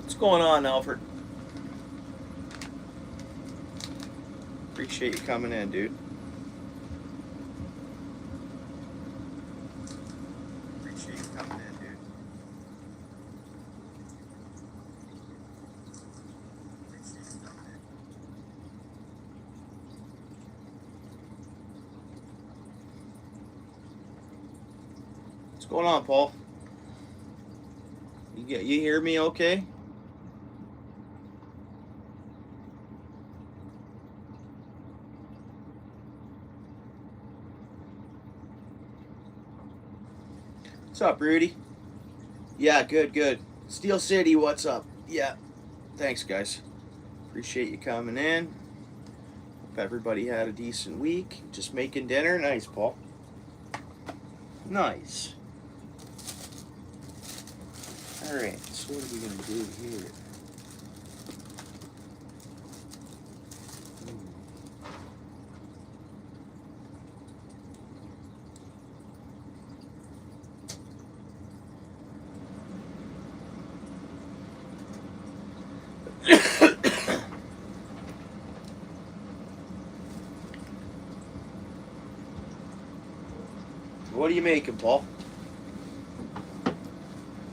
What's going on, Alfred? Appreciate you coming in, dude. Appreciate you coming in, dude. Appreciate you coming in. What's going on, Paul? You hear me okay? What's up, Rudy? Yeah, good. Steel City, what's up? Yeah, thanks, guys. Appreciate you coming in. Hope everybody had a decent week. Just making dinner. Nice, Paul. Nice. Alright, so what are we going to do here? What are you making, Paul?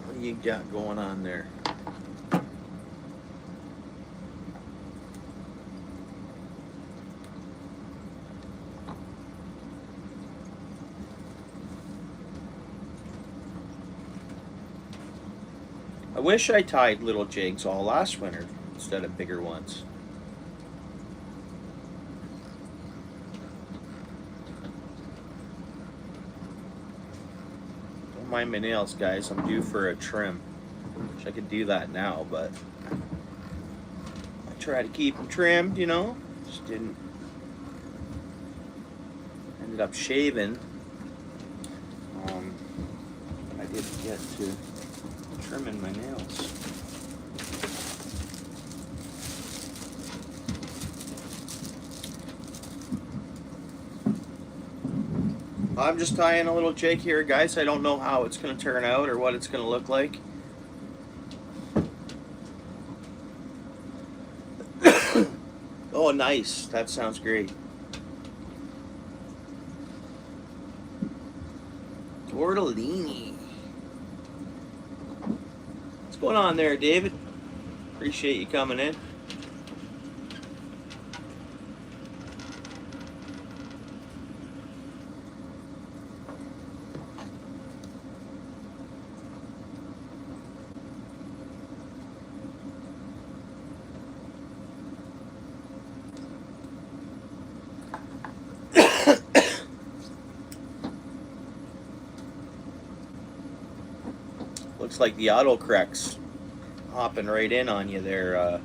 What do you got going on there? I wish I tied little jigs all last winter instead of bigger ones. Don't mind my nails, guys. I'm due for a trim. Wish I could do that now, but I try to keep them trimmed, you know. Just didn't. Ended up shaving. I didn't get to trimming my nails. I'm just tying a little jig here, guys. I don't know how it's going to turn out or what it's going to look like. Oh, nice. That sounds great. Tortellini. What's going on there, David? Appreciate you coming in. Looks like the autocorrect's hopping right in on you there,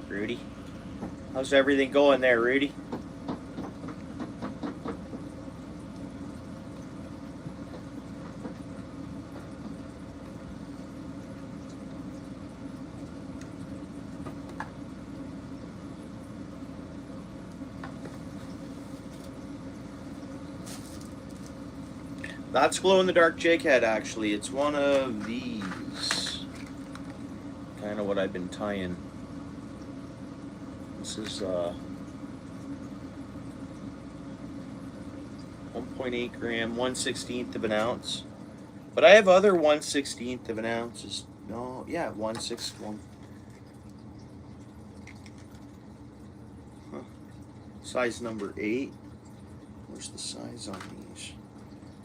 Rudy. How's everything going there, Rudy? That's glow-in-the-dark jig head, actually. It's one of these. Kind of what I've been tying. This is 1.8 gram, 1/16 of an ounce. But I have other 1/16 of an ounces. No, yeah, 1/6. Huh. Size number 8. Where's the size on these?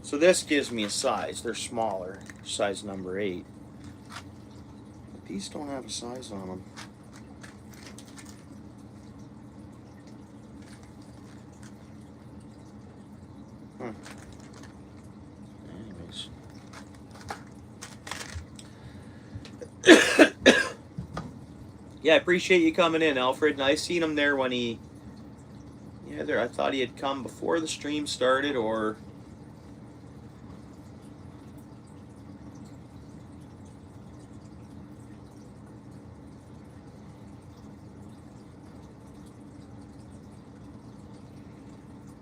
So this gives me a size. They're smaller. Size number 8. But these don't have a size on them. Huh. Anyways. Yeah, I appreciate you coming in, Alfred. And I seen him there when he... Yeah, there. I thought he had come before the stream started, or...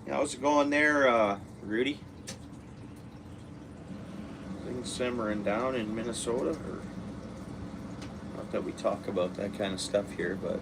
How's it going there, Rudy? Things simmering down in Minnesota, or up Not that we talk about that kind of stuff here, but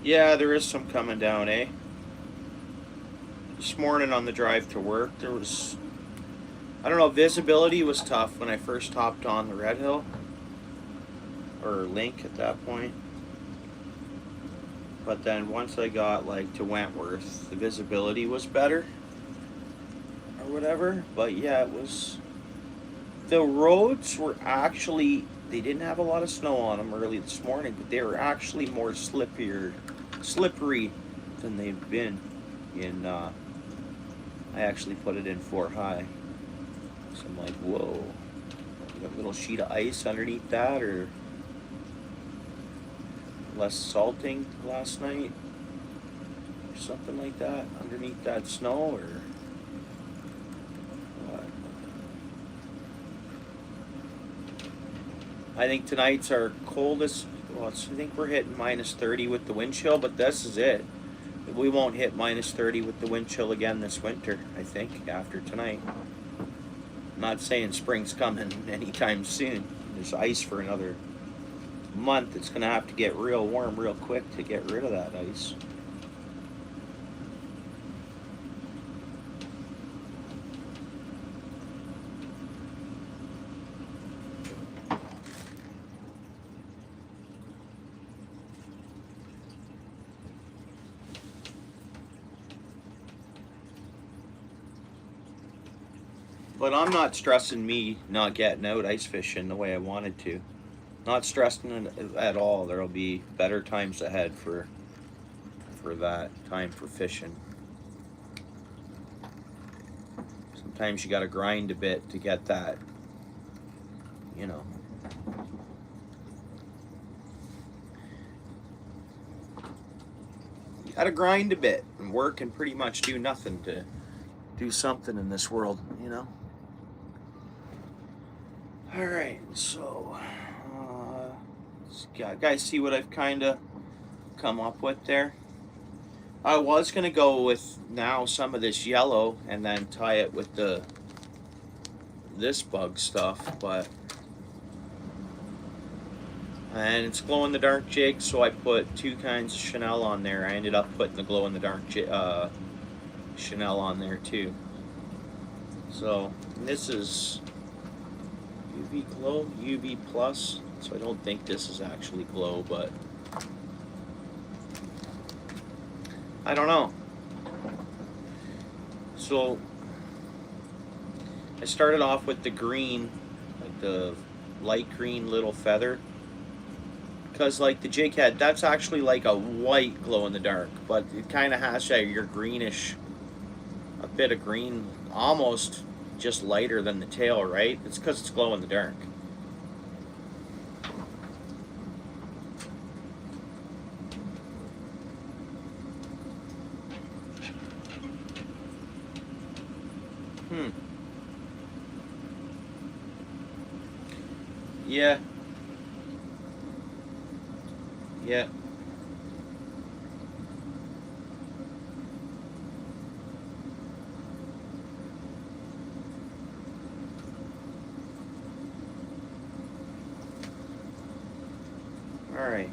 yeah, there is some coming down, eh? This morning on the drive to work, there was, I don't know, visibility was tough when I first hopped on the Red Hill, or Link at that point. But then once I got like to Wentworth, the visibility was better, or whatever. But yeah, it was, the roads were actually, they didn't have a lot of snow on them early this morning, but they were actually more slippery than they've been in, I actually put it in 4 high. So I'm like, whoa, got a little sheet of ice underneath that, or less salting last night, or something like that, underneath that snow, or what? I think tonight's our coldest. Well, I think we're hitting -30 with the wind chill, but this is it. We won't hit -30 with the wind chill again this winter, I think, after tonight. I'm not saying spring's coming anytime soon. There's ice for another month. It's going to have to get real warm real quick to get rid of that ice. But I'm not stressing me not getting out ice fishing the way I wanted to. Not stressing it at all. There'll be better times ahead for that time for fishing. Sometimes you got to grind a bit to get that, you know. You got to grind a bit and work and pretty much do nothing to do something in this world, you know. All right, so guys, see what I've kind of come up with there. I was gonna go with now some of this yellow and then tie it with this bug stuff, but and it's glow in the dark jig, so I put 2 kinds of Chanel on there. I ended up putting the glow in the dark Chanel on there too. So this is UV glow, UV plus. So I don't think this is actually glow, but I don't know. So I started off with the green, like the light green little feather, because like the jig head, that's actually like a white glow in the dark, but it kind of has your greenish, a bit of green, almost just lighter than the tail, right? It's because it's glow in the dark. Yeah. Yeah. All right.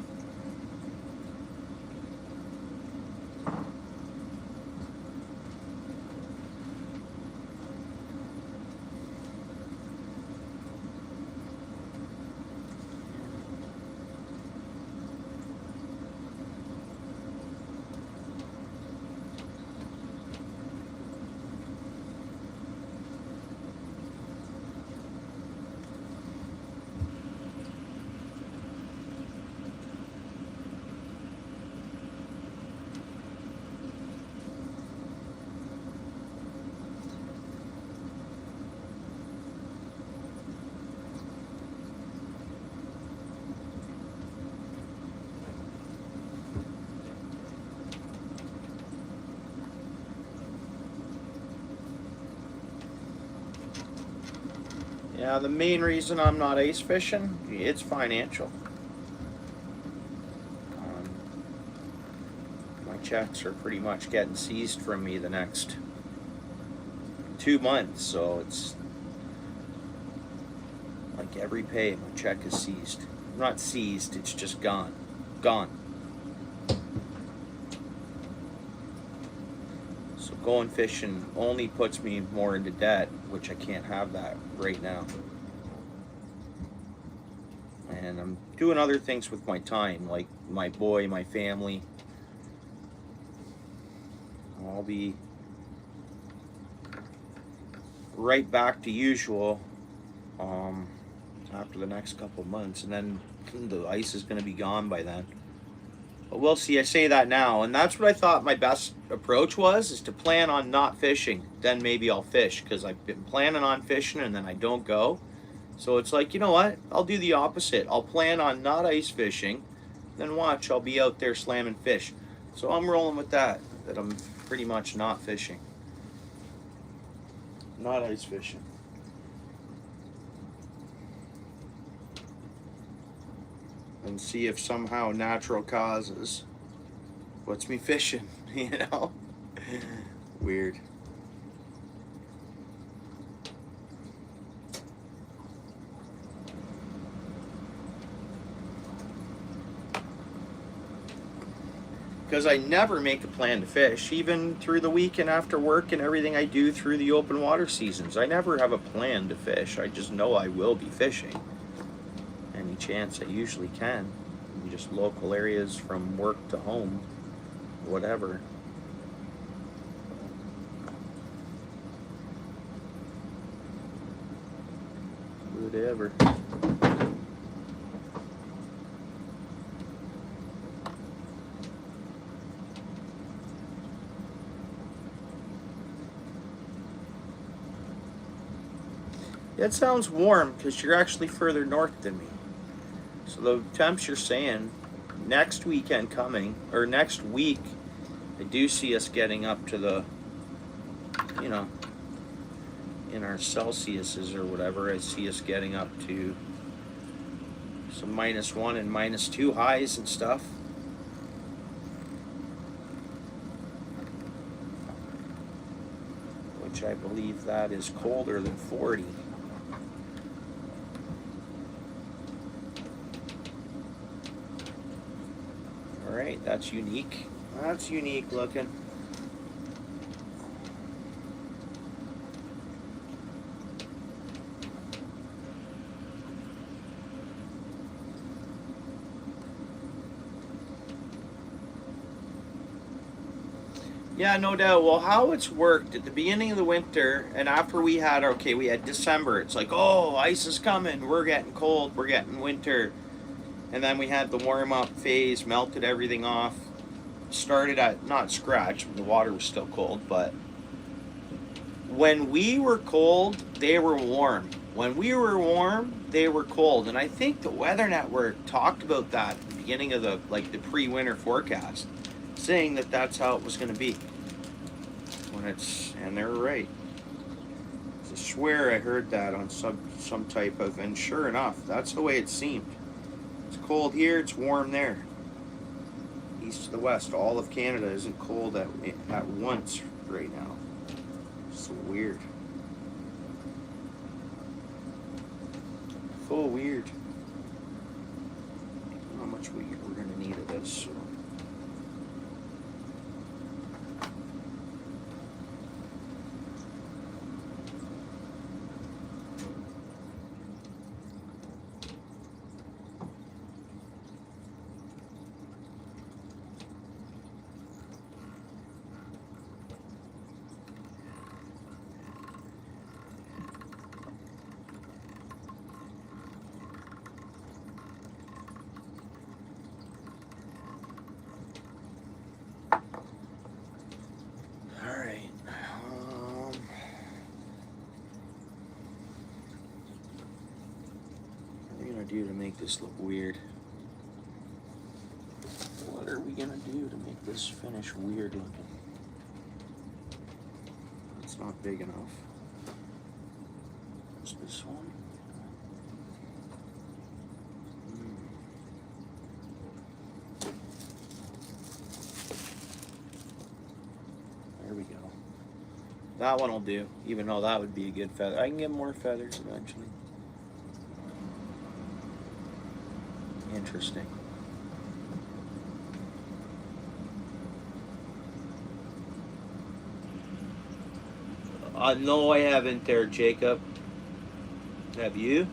Yeah, the main reason I'm not ice fishing, it's financial. My checks are pretty much getting seized from me the next 2 months, so it's like every pay, my check is seized. Not seized, it's just gone. Gone. So going fishing only puts me more into debt, which I can't have that right now. And I'm doing other things with my time, like my boy, my family. I'll be right back to usual after the next couple of months, and then the ice is going to be gone by then. But we'll see. I say that now, and that's what I thought my best approach was, is to plan on not fishing. Then maybe I'll fish, because I've been planning on fishing and then I don't go. So it's like, you know what? I'll do the opposite. I'll plan on not ice fishing, then watch, I'll be out there slamming fish. So I'm rolling with that I'm pretty much not fishing. Not ice fishing. And see if somehow natural causes puts me fishing, you know? Weird. Because I never make a plan to fish, even through the week and after work and everything I do through the open water seasons. I never have a plan to fish. I just know I will be fishing any chance I usually can, in just local areas from work to home, whatever. Whatever. It sounds warm because you're actually further north than me. So the temps you're saying next weekend coming, or next week, I do see us getting up to the, you know, in our Celsiuses or whatever, I see us getting up to some -1 and -2 highs and stuff. Which I believe that is colder than 40. Alright, that's unique. That's unique looking. Yeah, no doubt. Well, how it's worked at the beginning of the winter, and after we had December, it's like, oh, ice is coming, we're getting cold, we're getting winter. And then we had the warm-up phase, melted everything off, started at, not scratch, the water was still cold, but when we were cold, they were warm. When we were warm, they were cold. And I think the Weather Network talked about that at the beginning of the pre-winter forecast, saying that that's how it was going to be. And they were right. I swear I heard that on some type of, and sure enough, that's the way it seemed. It's cold here, it's warm there. East to the west, all of Canada isn't cold at once right now. It's so weird. So weird. How much we're going to need of this. So. Do to make this look weird? What are we gonna do to make this finish weird looking? It's not big enough. Is this one? There we go. That one will do, even though that would be a good feather. I can get more feathers eventually. Interesting. No, I haven't there, Jacob. Have you?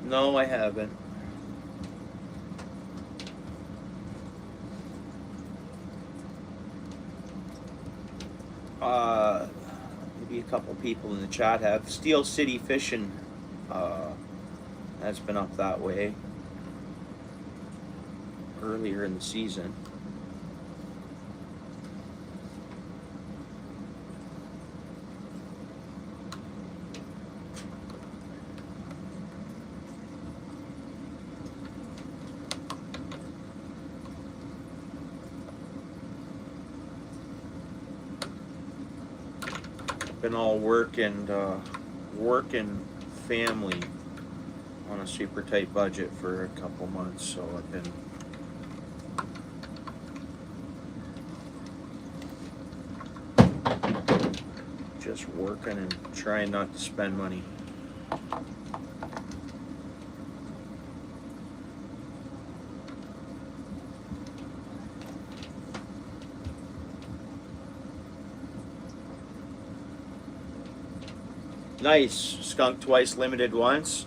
No, I haven't. Maybe a couple people in the chat have. Steel City Fishing has been up that way earlier in the season. Been all work and family on a super tight budget for a couple months, so I've been just working and trying not to spend money. Nice. Skunked twice, limited once.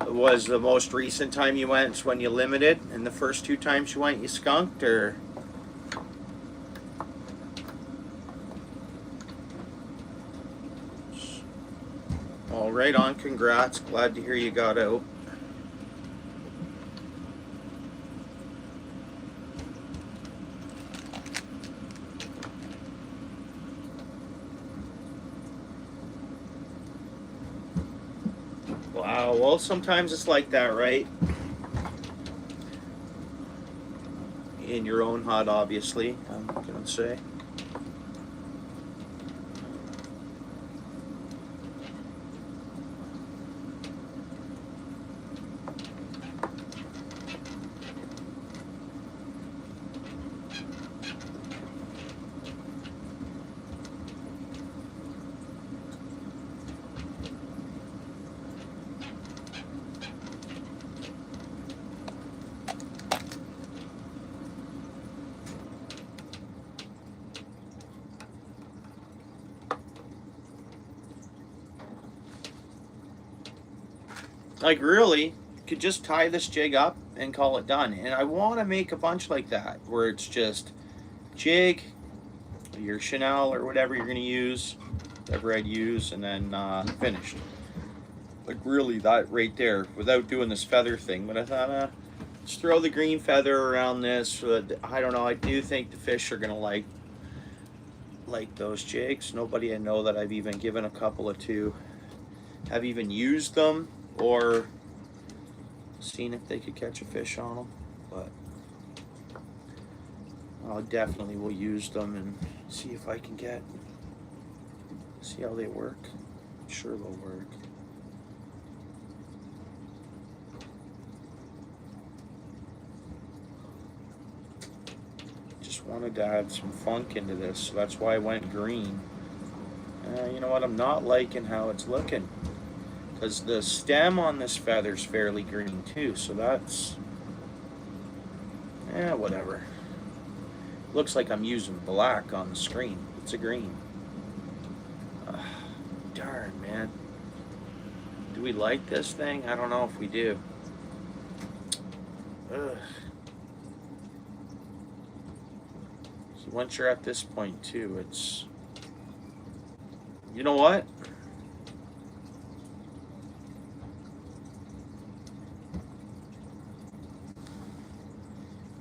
Was the most recent time you went when you limited, and the first 2 times you went you skunked, or? All right, on. Congrats. Glad to hear you got out. Wow, well, sometimes it's like that, right? In your own hut, obviously, I'm gonna say. Like, really, could just tie this jig up and call it done. And I want to make a bunch like that, where it's just jig, your Chanel or whatever you're going to use, whatever I'd use, and then finished. Like, really, that right there, without doing this feather thing. But I thought, let's throw the green feather around this. I don't know, I do think the fish are going to like those jigs. Nobody I know that I've even given a couple of to have even used them or seen if they could catch a fish on them, but I definitely will use them and see if I can see how they work. I'm sure they'll work. Just wanted to add some funk into this, so that's why I went green. You know what, I'm not liking how it's looking, because the stem on this feather's fairly green too, so that's, whatever. Looks like I'm using black on the screen. It's a green. Darn, man. Do we like this thing? I don't know if we do. Ugh. So once you're at this point too, it's, you know what?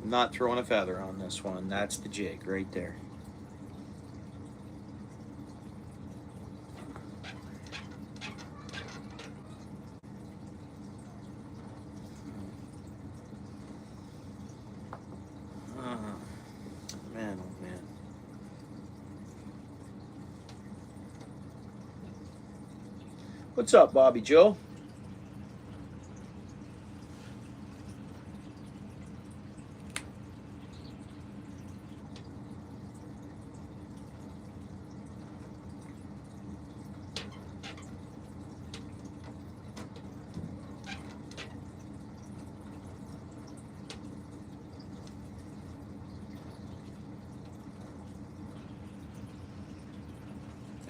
I'm not throwing a feather on this one. That's the jig right there. Man, oh man. What's up, Bobby Joe?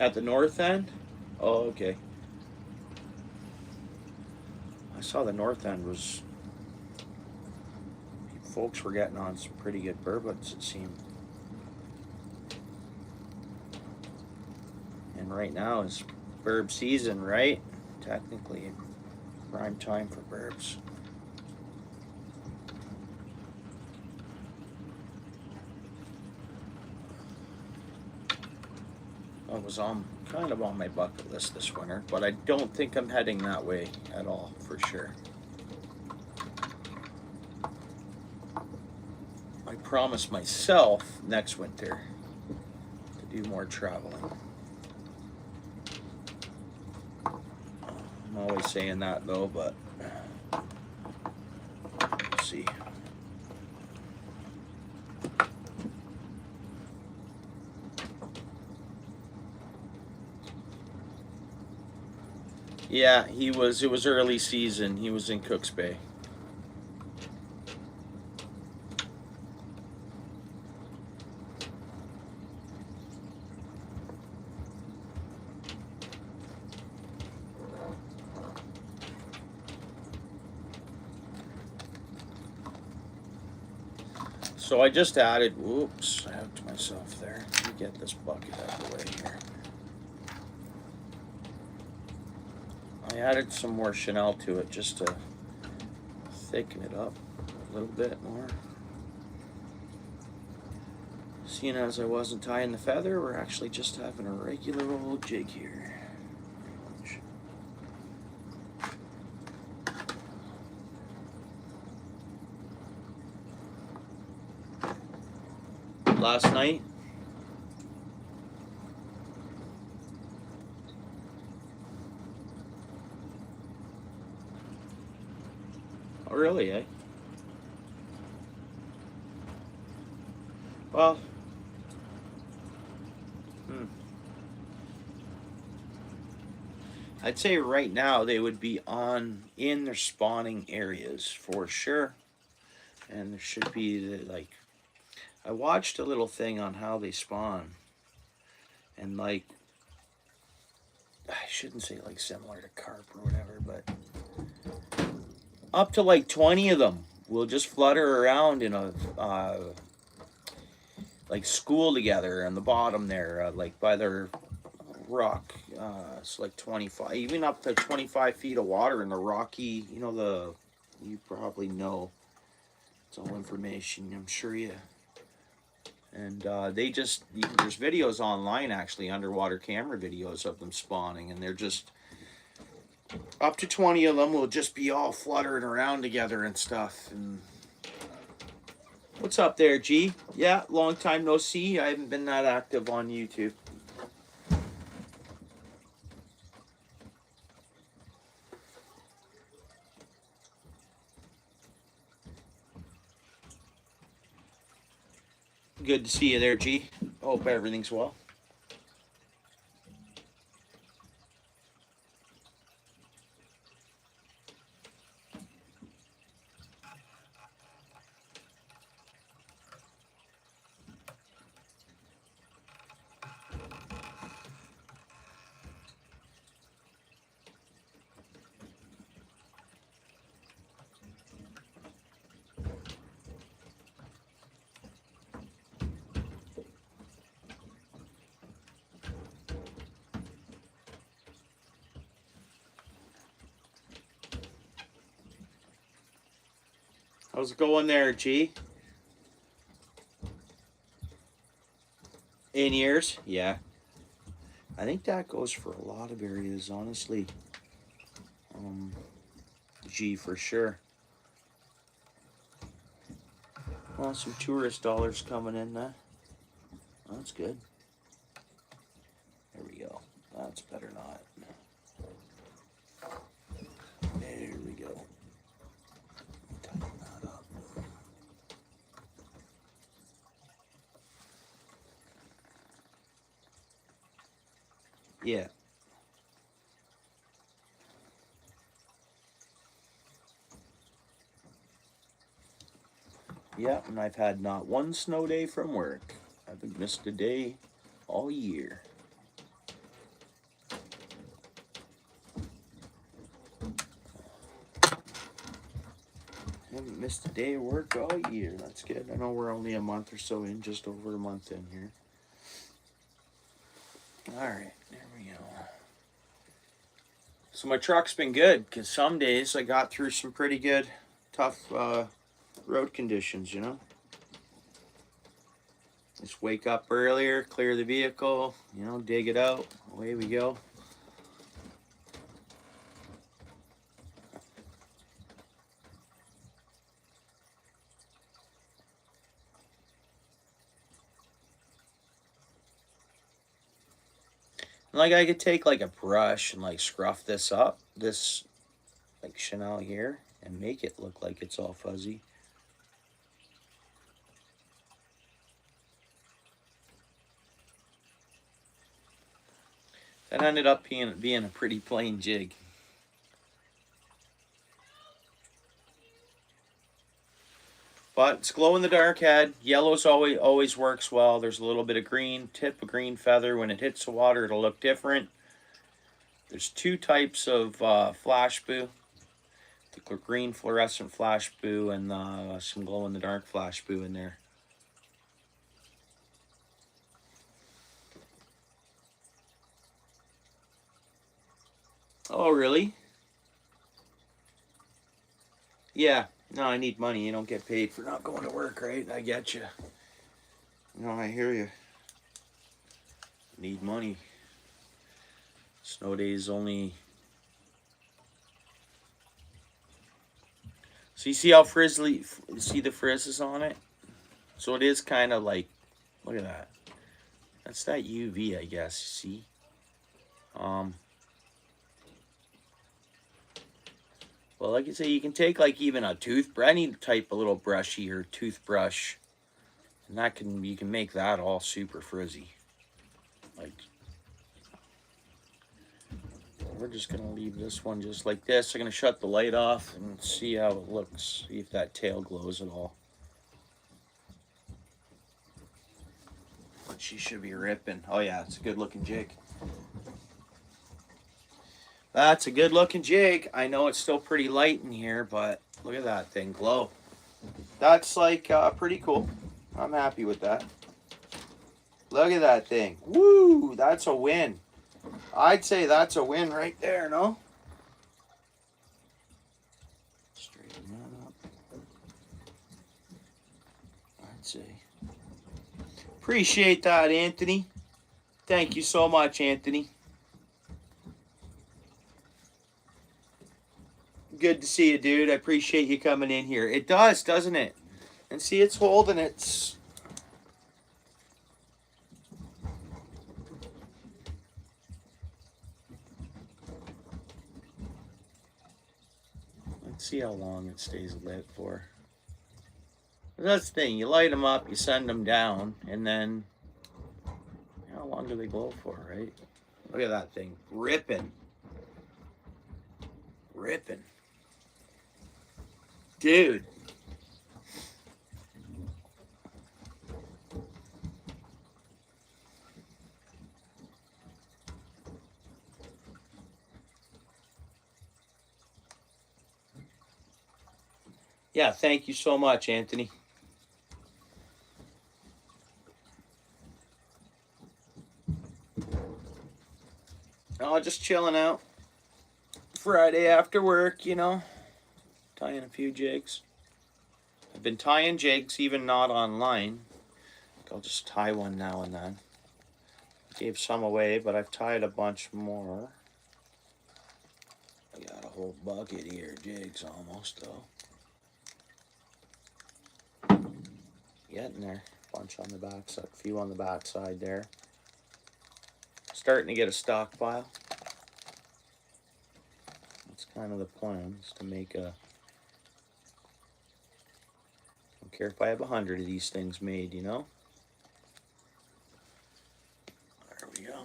At the north end? Oh, okay. I saw the north end was, folks were getting on some pretty good burbot, it seemed. And right now is burb season, right? Technically, prime time for burbs. That was kind of on my bucket list this winter, but I don't think I'm heading that way at all, for sure. I promised myself next winter to do more traveling. I'm always saying that though, but we'll see. Yeah, it was early season. He was in Cooks Bay. So I just added, whoops, I hooked myself there. Let me get this bucket out of the way here. I added some more Chanel to it just to thicken it up a little bit more. Seeing as I wasn't tying the feather, we're actually just having a regular old jig here. Last night, oh really, eh? Well, I'd say right now they would be in their spawning areas for sure, and there should be like, I watched a little thing on how they spawn, and like, I shouldn't say like similar to carp or whatever, but up to like 20 of them will just flutter around in a like school together on the bottom there, like by their rock. It's like 25, even up to 25 feet of water in the rocky, you probably know. It's all information, I'm sure you. And there's videos online, actually, underwater camera videos of them spawning, and they're just, up to 20 of them will just be all fluttering around together and stuff. And what's up there, G? Yeah, long time no see. I haven't been that active on YouTube. Good to see you there, G. Hope everything's well. How's it going there, G? In years? Yeah. I think that goes for a lot of areas, honestly. G for sure. Well, some tourist dollars coming in there. That's good. There we go. That's better not. There we go. Tighten that up. Yeah. Yeah, and I've had not one snow day from work. I haven't missed a day all year. missed a day of work all year. That's good. I know we're only a month or so in, just over a month in here. Alright, there we go. So my truck's been good, because some days I got through some pretty good, tough road conditions, you know. Just wake up earlier, clear the vehicle, you know, dig it out, away we go. Like I could take like a brush and like scruff this up, this like Chanel here, and make it look like it's all fuzzy. That ended up being a pretty plain jig. But it's glow in the dark head. Yellow's always works well. There's a little bit of green, tip of green feather. When it hits the water, it'll look different. There's two types of flash boo. The green fluorescent flash boo and some glow in the dark flash boo in there. Oh, really? Yeah. No, I need money. You don't get paid for not going to work, right? I get you. No, I hear you. Need money. Snow days only. So you see how frizzly, you see the frizzes on it? So it is kind of like, look at that. That's that UV, I guess, you see? Well, like I say, you can take like even a toothbrush, any type of little brushy or toothbrush, and that you can make that all super frizzy. Like, we're just gonna leave this one just like this. I'm gonna shut the light off and see how it looks. See if that tail glows at all. But she should be ripping. Oh yeah, it's a good looking jig. That's a good looking jig. I know it's still pretty light in here, but look at that thing glow. That's like pretty cool. I'm happy with that. Look at that thing. Woo, that's a win. I'd say that's a win right there, no? Straighten that up. I'd say. Appreciate that, Anthony. Thank you so much, Anthony. Good to see you, dude. I appreciate you coming in here. It does, doesn't it? And see, it's holding its... Let's see how long it stays lit for. That's the thing. You light them up, you send them down, and then... How long do they glow for, right? Look at that thing. Ripping. Ripping. Dude. Yeah, thank you so much, Anthony. Oh, just chilling out. Friday after work, you know. Tying a few jigs. I've been tying jigs, even not online. I'll just tie one now and then. Gave some away, but I've tied a bunch more. I got a whole bucket here, jigs almost though. Getting there. Bunch on the back side, a few on the back side there. Starting to get a stockpile. That's kind of the plan, is to make a... Don't care if I have 100 of these things made, you know? There we go.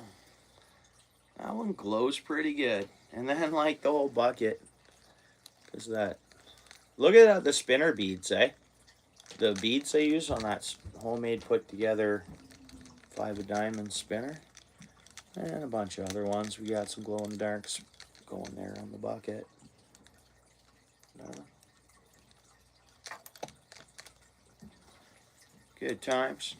That one glows pretty good. And then like the whole bucket. Because that... Look at that, the spinner beads, eh? The beads I use on that homemade put together 5 of diamonds spinner. And a bunch of other ones. We got some glow in the darks going there on the bucket. Good times.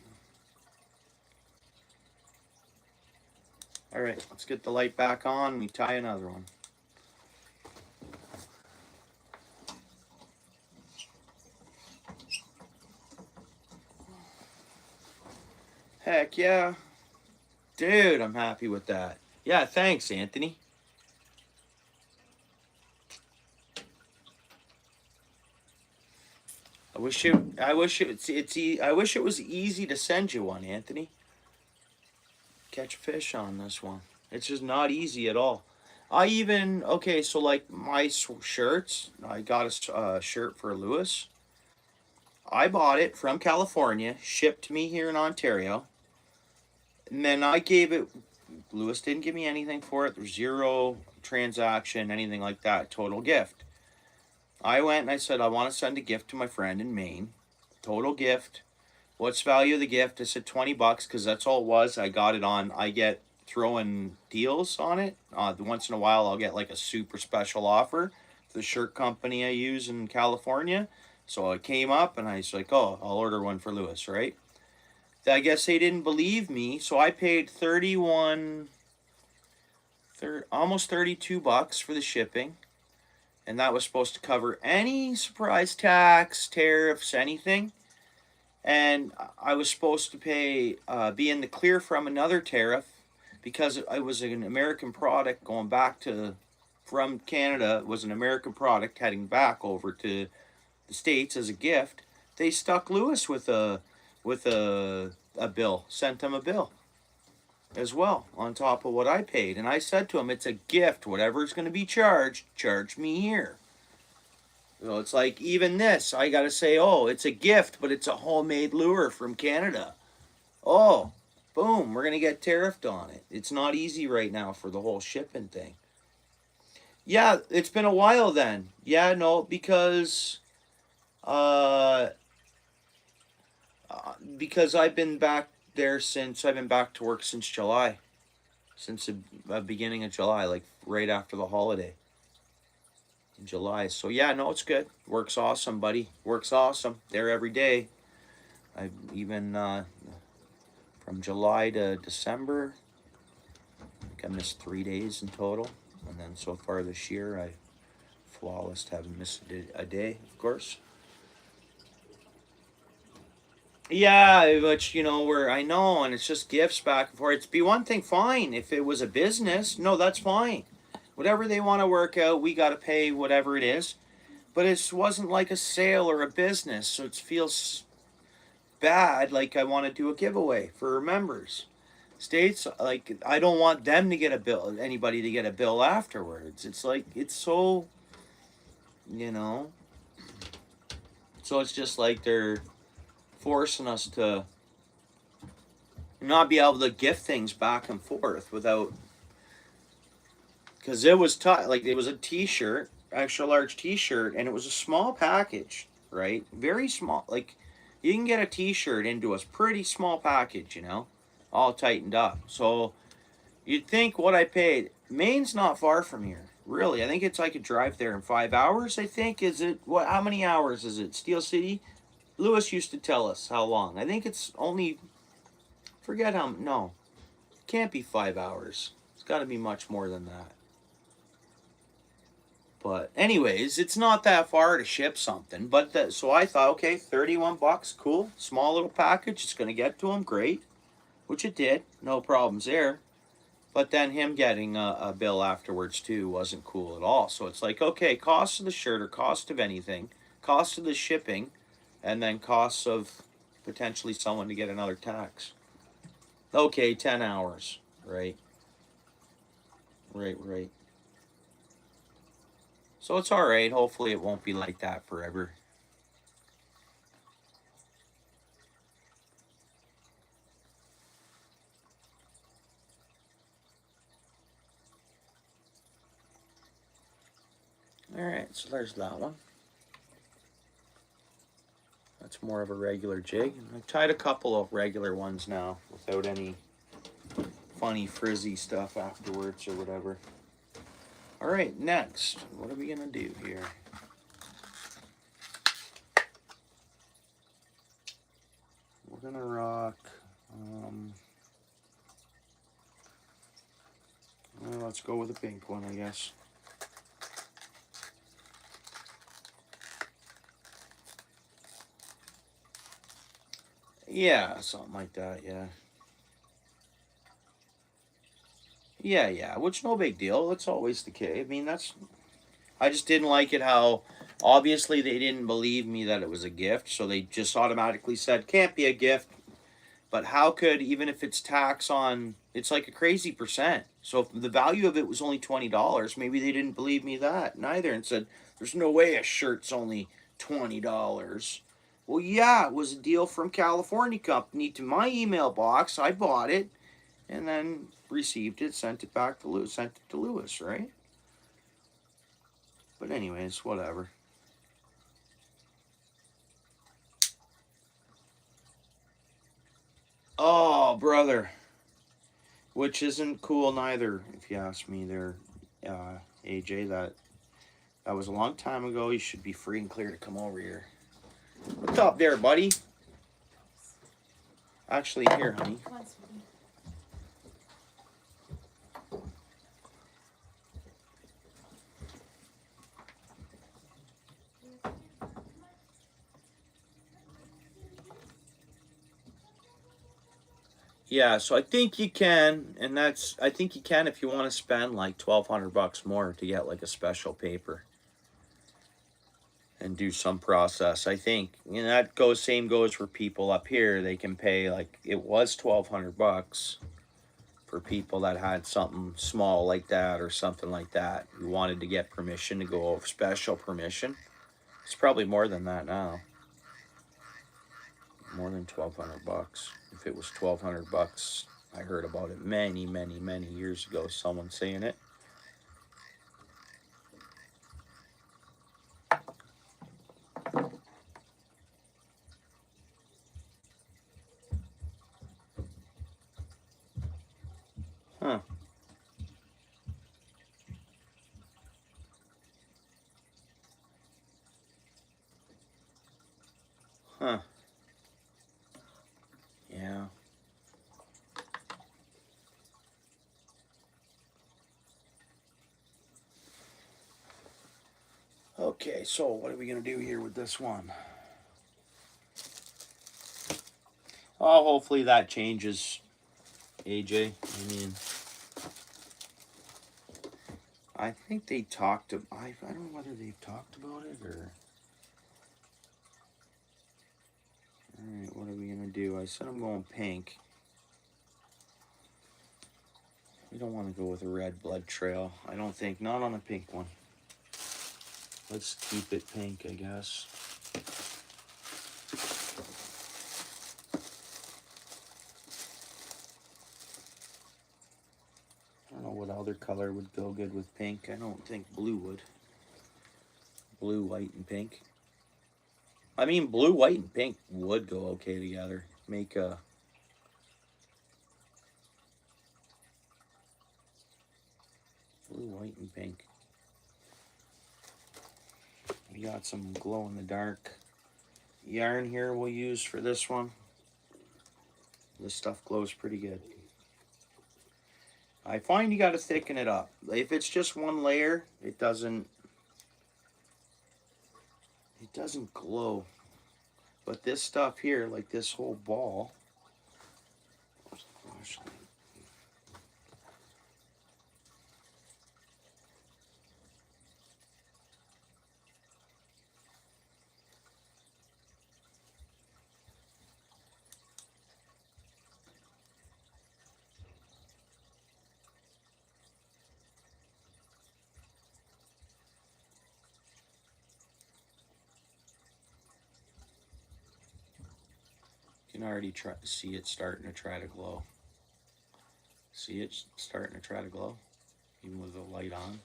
All right, let's get the light back on. We tie another one. Heck yeah. Dude, I'm happy with that. Yeah, thanks, Anthony. I wish it was easy to send you one, Anthony. Catch fish on this one. It's just not easy at all. Okay, so like my shirts, I got a shirt for Lewis. I bought it from California, shipped to me here in Ontario, and then I gave it. Lewis didn't give me anything for it. There's zero transaction, anything like that. Total gift. I went and I said, I want to send a gift to my friend in Maine. Total gift. What's the value of the gift? I said $20 because that's all it was. I got it on. I get throwing deals on it. Once in a while, I'll get like a super special offer. The shirt company I use in California. So it came up and I was like, oh, I'll order one for Lewis, right? I guess they didn't believe me. So I paid almost $32 for the shipping. And that was supposed to cover any surprise tax, tariffs, anything. And I was supposed to be in the clear from another tariff because it was an American product going back from Canada. It was an American product heading back over to the States as a gift. They stuck Lewis with a bill, sent him a bill as well on top of what I paid. And I said to him, it's a gift. Whatever's going to be charged, charge me here. So it's like even this, I got to say, oh, it's a gift, but it's a homemade lure from Canada. Oh, boom, we're going to get tariffed on it. It's not easy right now for the whole shipping thing. Yeah, it's been a while then. Yeah, no, because I've been back there I've been back to work since July. Since the beginning of July, like right after the holiday. In July. So yeah, no, it's good. Works awesome, buddy. Works awesome. There every day. I've even from July to December, I think I missed 3 days in total. And then so far this year, I flawless, haven't missed a day, of course. Yeah, which where I know, and it's just gifts back and forth. It'd be one thing, fine, if it was a business. No, that's fine. Whatever they want to work out, we got to pay whatever it is. But it wasn't like a sale or a business, so it feels bad. Like I want to do a giveaway for members. States, like I don't want them to get a bill, anybody to get a bill afterwards. It's like it's so, you know. So it's just like they're forcing us to not be able to gift things back and forth without, because it was tough. Like it was a T-shirt, extra large T-shirt, and it was a small package, right? Very small. Like you can get a T-shirt into a pretty small package, all tightened up. So you'd think what I paid. Maine's not far from here, really. I think I could drive there in 5 hours. I think is it what? How many hours is it? Steel City. Lewis used to tell us how long. I think it's only, forget how, no, it can't be 5 hours. It's got to be much more than that. But anyways, it's not that far to ship something. But so I thought, okay, $31, cool. Small little package. It's going to get to him, great. Which it did. No problems there. But then him getting a bill afterwards too wasn't cool at all. So it's like, okay, cost of the shirt or cost of anything, cost of the shipping, and then costs of potentially someone to get another tax. Okay, 10 hours, right? Right. So it's all right. Hopefully it won't be like that forever. All right, so there's that one. That's more of a regular jig. I've tied a couple of regular ones now without any funny frizzy stuff afterwards or whatever. All right, next, what are we gonna do here? What We're gonna rock. Well, let's go with a pink one, I guess. Yeah, something like that, yeah. Yeah, which no big deal. That's always the case. I mean, I just didn't like it how obviously they didn't believe me that it was a gift, so they just automatically said, can't be a gift. But how could, even if it's tax on, it's like a crazy percent. So if the value of it was only $20, maybe they didn't believe me that neither and said, there's no way a shirt's only $20. Well, yeah, it was a deal from California company to my email box. I bought it and then received it, sent it back to Lewis, sent it to Lewis, right? But anyways, whatever. Oh, brother. Which isn't cool neither, if you ask me there, AJ. That was a long time ago. You should be free and clear to come over here. What's up there, buddy? Actually, here, honey. Yeah, so I think you can, and I think you can if you want to spend like $1,200 more to get like a special paper and do some process. I think, that same goes for people up here. They can pay like it was $1,200 for people that had something small like that or something like that. You wanted to get permission to go over special permission. It's probably more than that now. More than $1,200. If it was $1,200, I heard about it many, many, many years ago. Someone saying it. Huh. Huh. Yeah. Okay, so what are we going to do here with this one? Oh, hopefully that changes, AJ. I mean, I think they talked to, I don't know whether they've talked about it or. Alright, what are we going to do? I said I'm going pink. We don't want to go with a red blood trail. I don't think, not on a pink one. Let's keep it pink, I guess. I don't know what other color would go good with pink. I don't think blue would. Blue, white, and pink. I mean, blue, white, and pink would go okay together. Make a... Blue, white, and pink. We got some glow-in-the-dark yarn here we'll use for this one. This stuff glows pretty good. I find you got to thicken it up. If it's just one layer, it doesn't glow. But this stuff here, like this whole ball, you can already see it starting to try to glow. See it starting to try to glow, even with the light on.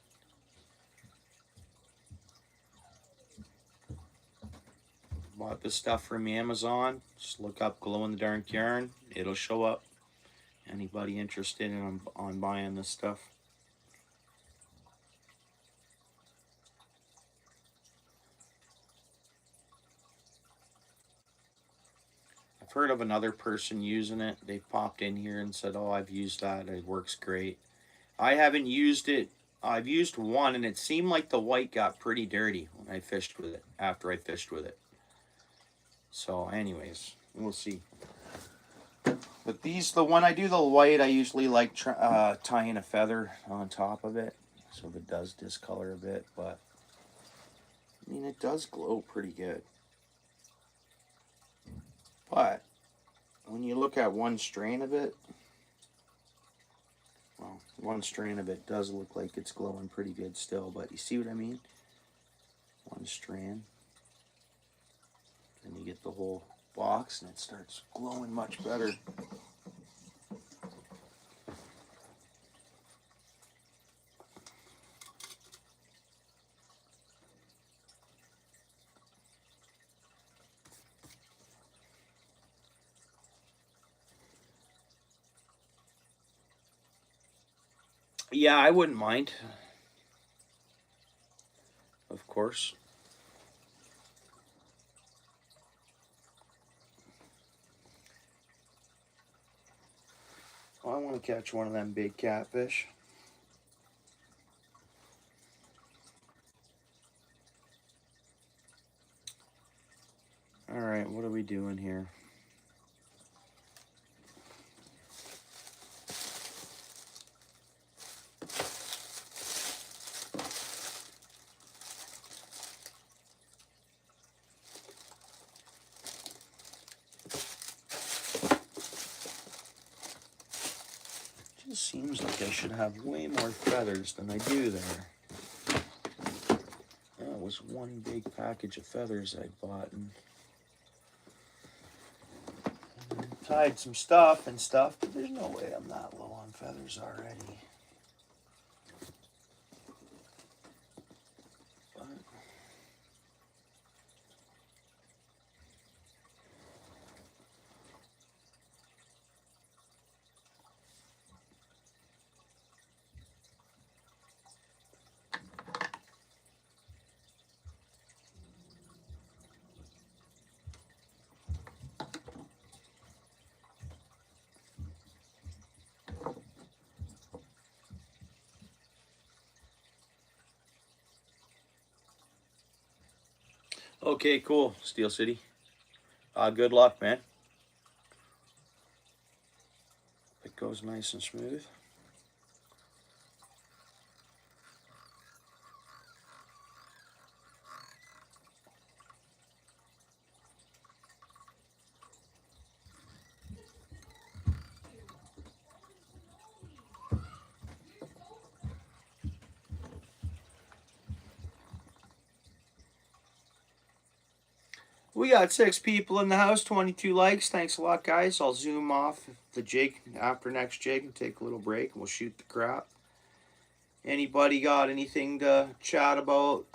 Bought this stuff from Amazon. Just look up glow-in-the-dark yarn. It'll show up. Anybody interested in on buying this stuff? I I've heard of another person using it. They popped in here and said, oh, I've used that. It works great. I haven't used it. I've used one, and it seemed like the white got pretty dirty when I fished with it, after I fished with it. So anyways, we'll see. But these, the when I do the white, I usually like tying a feather on top of it, so it does discolor a bit, but I mean, it does glow pretty good. But when you look at one strain of it, well, one strain of it does look like it's glowing pretty good still, but you see what I mean? One strand, then you get the whole box and it starts glowing much better. Yeah, I wouldn't mind. Of course. I want to catch one of them big catfish. Alright, what are we doing here? Just seems like I should have way more feathers than I do there. That was one big package of feathers I bought and tied some stuff, but there's no way I'm that low on feathers already. Okay, cool, Steel City. Good luck, man. It goes nice and smooth. We got 6 people in the house, 22 likes. Thanks a lot, guys. I'll zoom off the jig after next jig and take a little break, and we'll shoot the crap. Anybody got anything to chat about?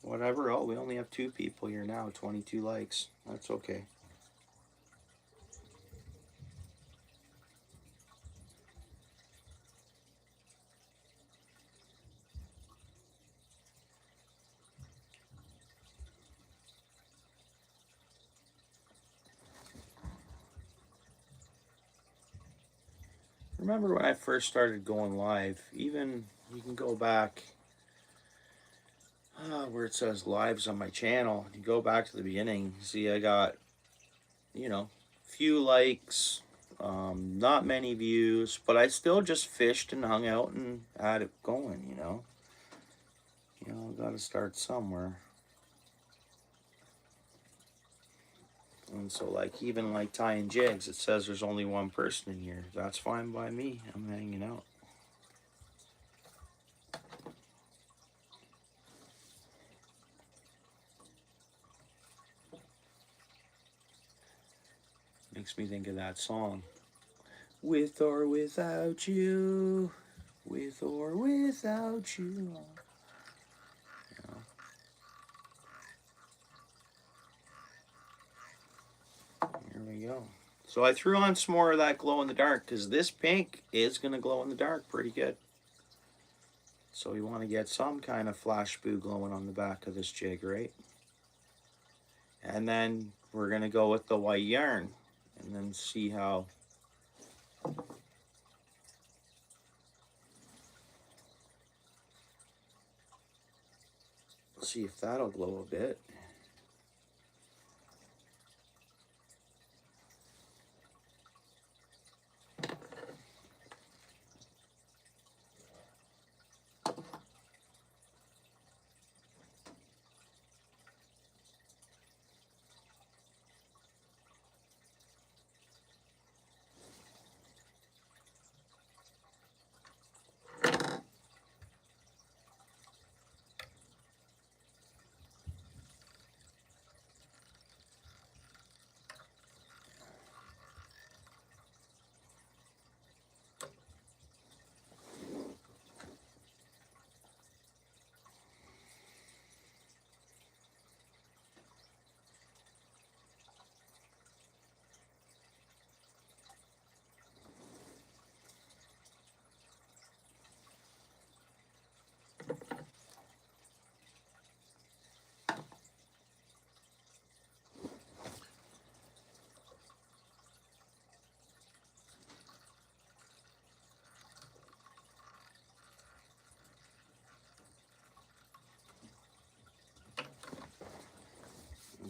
Whatever. Oh, we only have 2 people here now, 22 likes. That's okay. Remember when I first started going live, even you can go back where it says lives on my channel. You go back to the beginning, see I got, you know, few likes, not many views, but I still just fished and hung out and had it going, you know. You know, got to start somewhere. And so, like, even like tying jigs, it says there's only one person in here. That's fine by me. I'm hanging out. Makes me think of that song. With or without you, with or without you. Here we go. So I threw on some more of that glow in the dark because this pink is going to glow in the dark pretty good. So we want to get some kind of flash boo glowing on the back of this jig, right? And then we're going to go with the white yarn and then see how see if that'll glow a bit.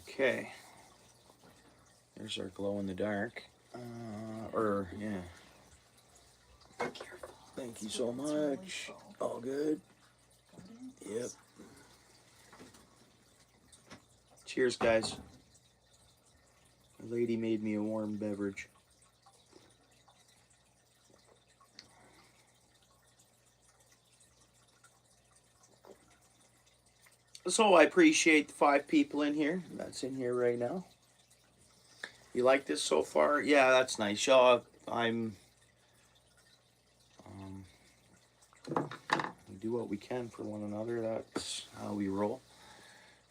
Okay, there's our glow in the dark. Yeah. Be careful. Thank you so much. All good. Yep. Cheers, guys. A lady made me a warm beverage. So I appreciate the 5 people in here. That's in here right now. You like this so far? Yeah, that's nice. Y'all, we do what we can for one another. That's how we roll.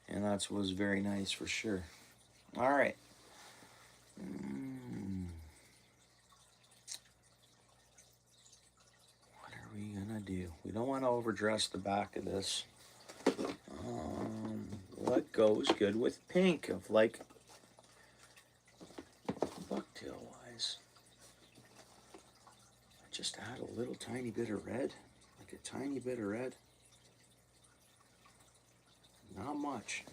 And that was very nice for sure. All right. What are we gonna do? We don't want to overdress the back of this. What goes good with pink of like bucktail wise? I just add a little tiny bit of red, like a tiny bit of red. Not much.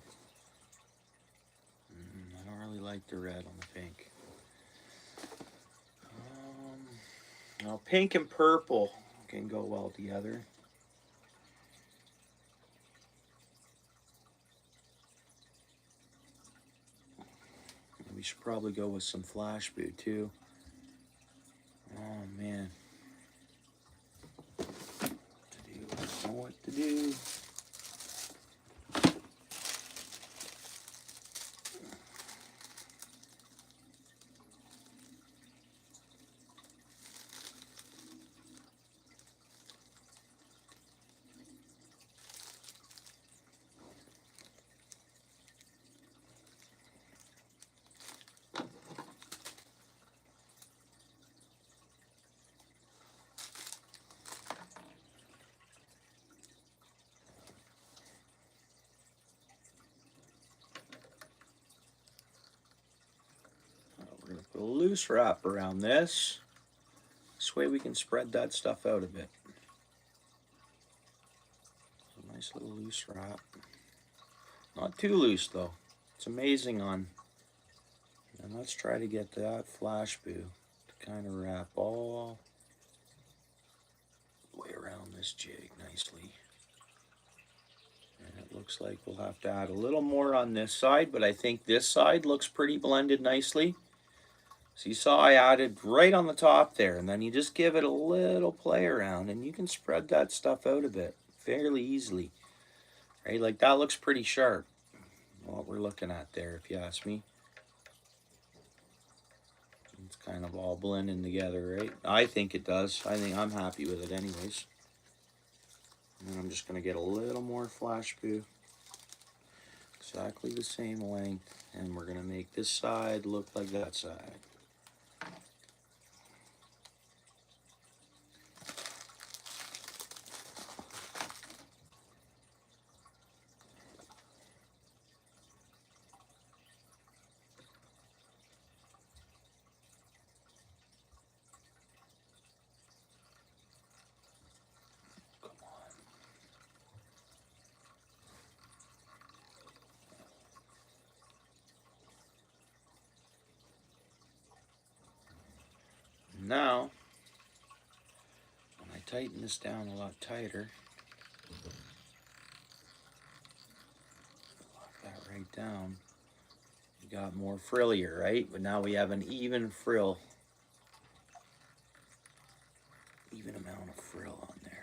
I don't really like the red on the pink. Now pink and purple can go well together. We should probably go with some flash blue too. Oh man. What to do? I don't know what to do. We're going to put a loose wrap around this. This way we can spread that stuff out a bit. A nice little loose wrap. Not too loose though. It's amazing on. And let's try to get that flash boo to kind of wrap all the way around this jig nicely. And it looks like we'll have to add a little more on this side, but I think this side looks pretty blended nicely. So you saw I added right on the top there, and then you just give it a little play around and you can spread that stuff out a bit fairly easily. Right, like that looks pretty sharp, what we're looking at there, if you ask me. It's kind of all blending together, right? I think it does. I think I'm happy with it anyways. And then I'm just going to get a little more flash boo. Exactly the same length. And we're going to make this side look like that side. Now, when I tighten this down a lot tighter, lock that right down, you got more frillier, right? But now we have an even frill, even amount of frill on there.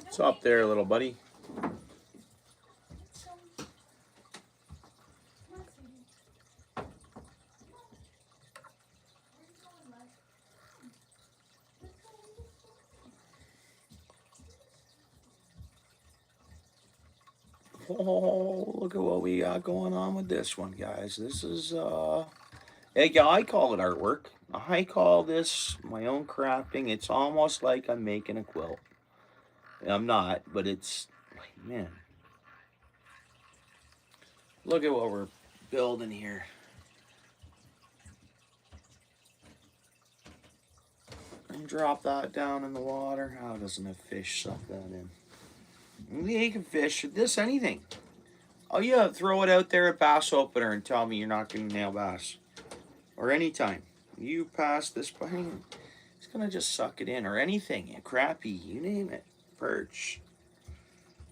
What's up there, little buddy? Oh, look at what we got going on with this one, guys. This is, I call it artwork. I call this my own crafting. It's almost like I'm making a quilt. I'm not, but it's, like, man. Look at what we're building here. And drop that down in the water. How doesn't a fish suck that in? You can fish this anything. Oh yeah, throw it out there at bass opener and tell me you're not going to nail bass. Or anytime. You pass this by, it's going to just suck it in. Or anything. A crappie, you name it. Perch.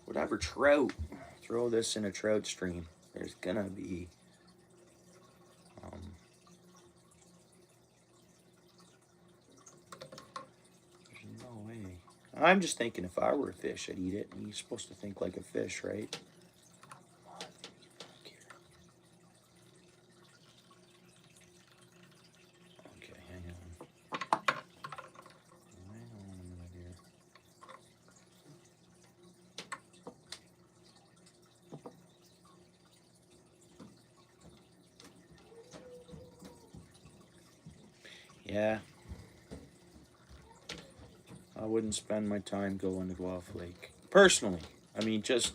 Whatever, trout. Throw this in a trout stream. There's going to be... there's no way. I'm just thinking if I were a fish, I'd eat it. And you're supposed to think like a fish, right? Yeah. I wouldn't spend my time going to Guelph Lake. Personally. I mean, just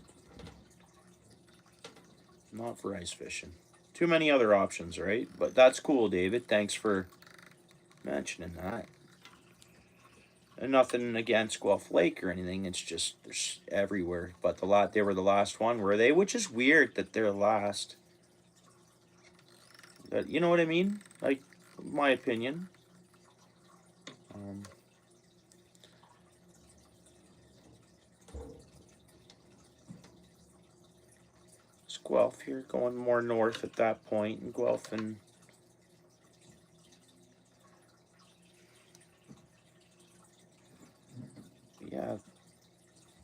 not for ice fishing. Too many other options, right? But that's cool, David. Thanks for mentioning that. And nothing against Guelph Lake or anything. It's just there's everywhere. But they were the last one, were they? Which is weird that they're last. But you know what I mean? Like, my opinion. It's Guelph here, going more north at that point, and Guelph and yeah,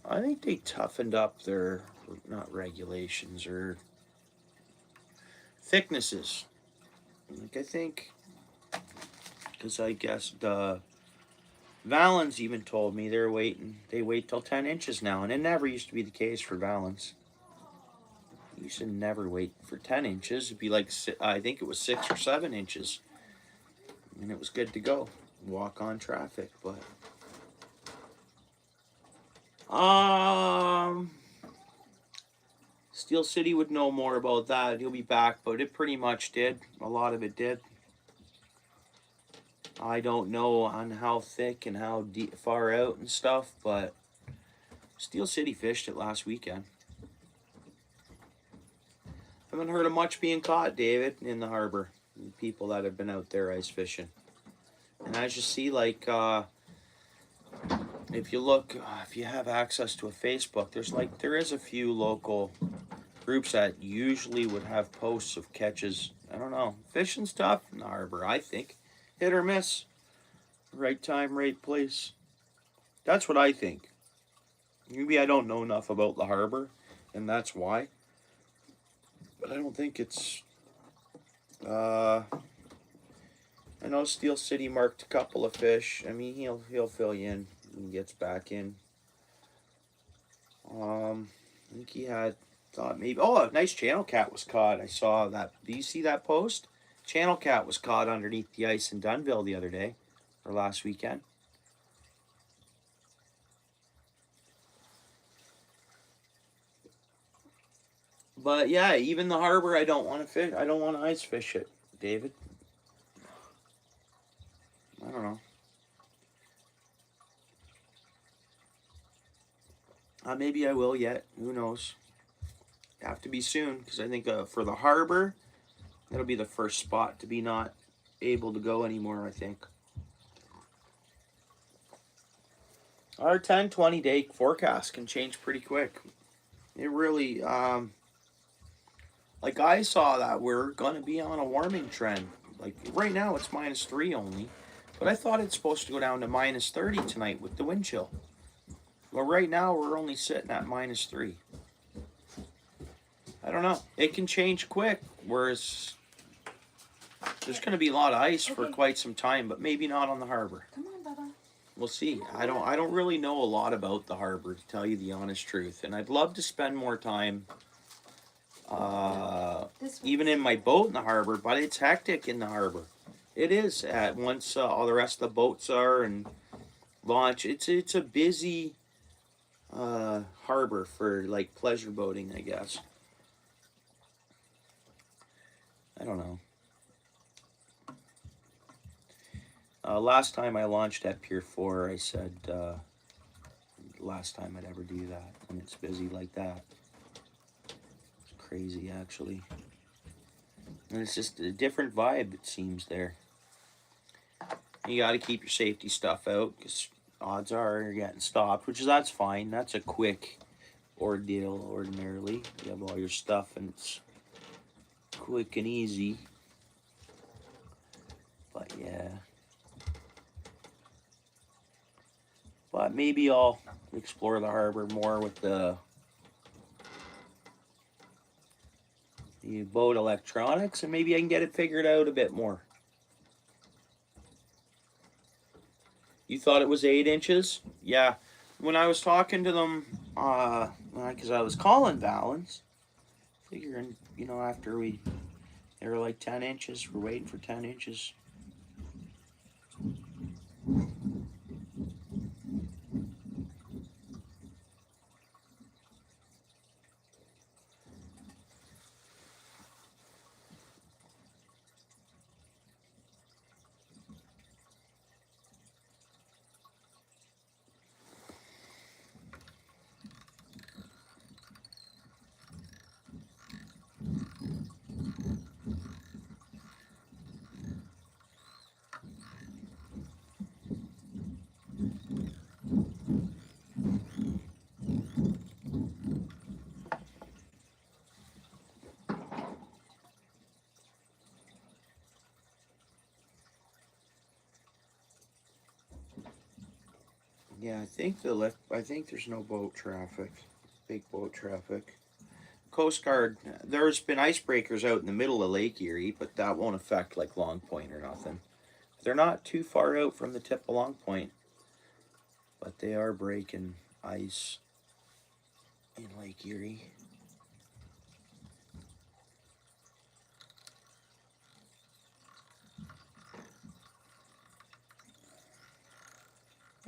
I think they toughened up their, not regulations, or thicknesses. Like, I think, because I guess the Valens even told me they wait till 10 inches now, and it never used to be the case for Valens. You used to never wait for 10 inches. It'd be like, I think it was 6 or 7 inches, and it was good to go. Walk on traffic, but Steel City would know more about that. He'll be back, but it pretty much did. A lot of it did. I don't know on how thick and how deep, far out and stuff, but Steel City fished it last weekend. Haven't heard of much being caught, David, in the harbor. People that have been out there ice fishing. And as you see, like, if you look, if you have access to a Facebook, there is a few local groups that usually would have posts of catches. I don't know. Fishing's tough in the harbor, I think. Hit or miss. Right time, right place. That's what I think. Maybe I don't know enough about the harbor, and that's why. But I don't think it's... I know Steel City marked a couple of fish. I mean, he'll fill you in when he gets back in. I think he had Thought maybe, oh, a nice channel cat was caught. I saw that. Do you see that post? Channel cat was caught underneath the ice in Dunville the other day, or last weekend. But yeah, even the harbor, I don't want to fish. I don't want to ice fish it, David. I don't know. Maybe I will yet. Who knows? Have to be soon, because I think for the harbor, that'll be the first spot to be not able to go anymore, I think. Our 10, 20 day forecast can change pretty quick. It really, like I saw that we're going to be on a warming trend. Like right now it's -3 only, but I thought it's supposed to go down to -30 tonight with the wind chill. Well, right now we're only sitting at -3. I don't know. It can change quick, whereas there's going to be a lot of ice for quite some time, but maybe not on the harbor. Come on, Bubba. We'll see. I don't really know a lot about the harbor, to tell you the honest truth, and I'd love to spend more time even in my boat in the harbor, but it's hectic in the harbor. It is at once all the rest of the boats are and launch. It's a busy harbor for like pleasure boating, I guess. I don't know. Last time I launched at Pier 4, I said last time I'd ever do that when it's busy like that. It's crazy, actually. And it's just a different vibe, it seems, there. You got to keep your safety stuff out, because odds are you're getting stopped, that's fine. That's a quick ordeal ordinarily. You have all your stuff and it's quick and easy. But yeah. But maybe I'll explore the harbor more with the boat electronics, and maybe I can get it figured out a bit more. You thought it was 8 inches? Yeah. When I was talking to them, because I was calling Valens, figuring, after they were like 10 inches. We're waiting for 10 inches. Yeah, I think there's no boat traffic, big boat traffic. Coast Guard, there's been icebreakers out in the middle of Lake Erie, but that won't affect like Long Point or nothing. They're not too far out from the tip of Long Point, but they are breaking ice in Lake Erie.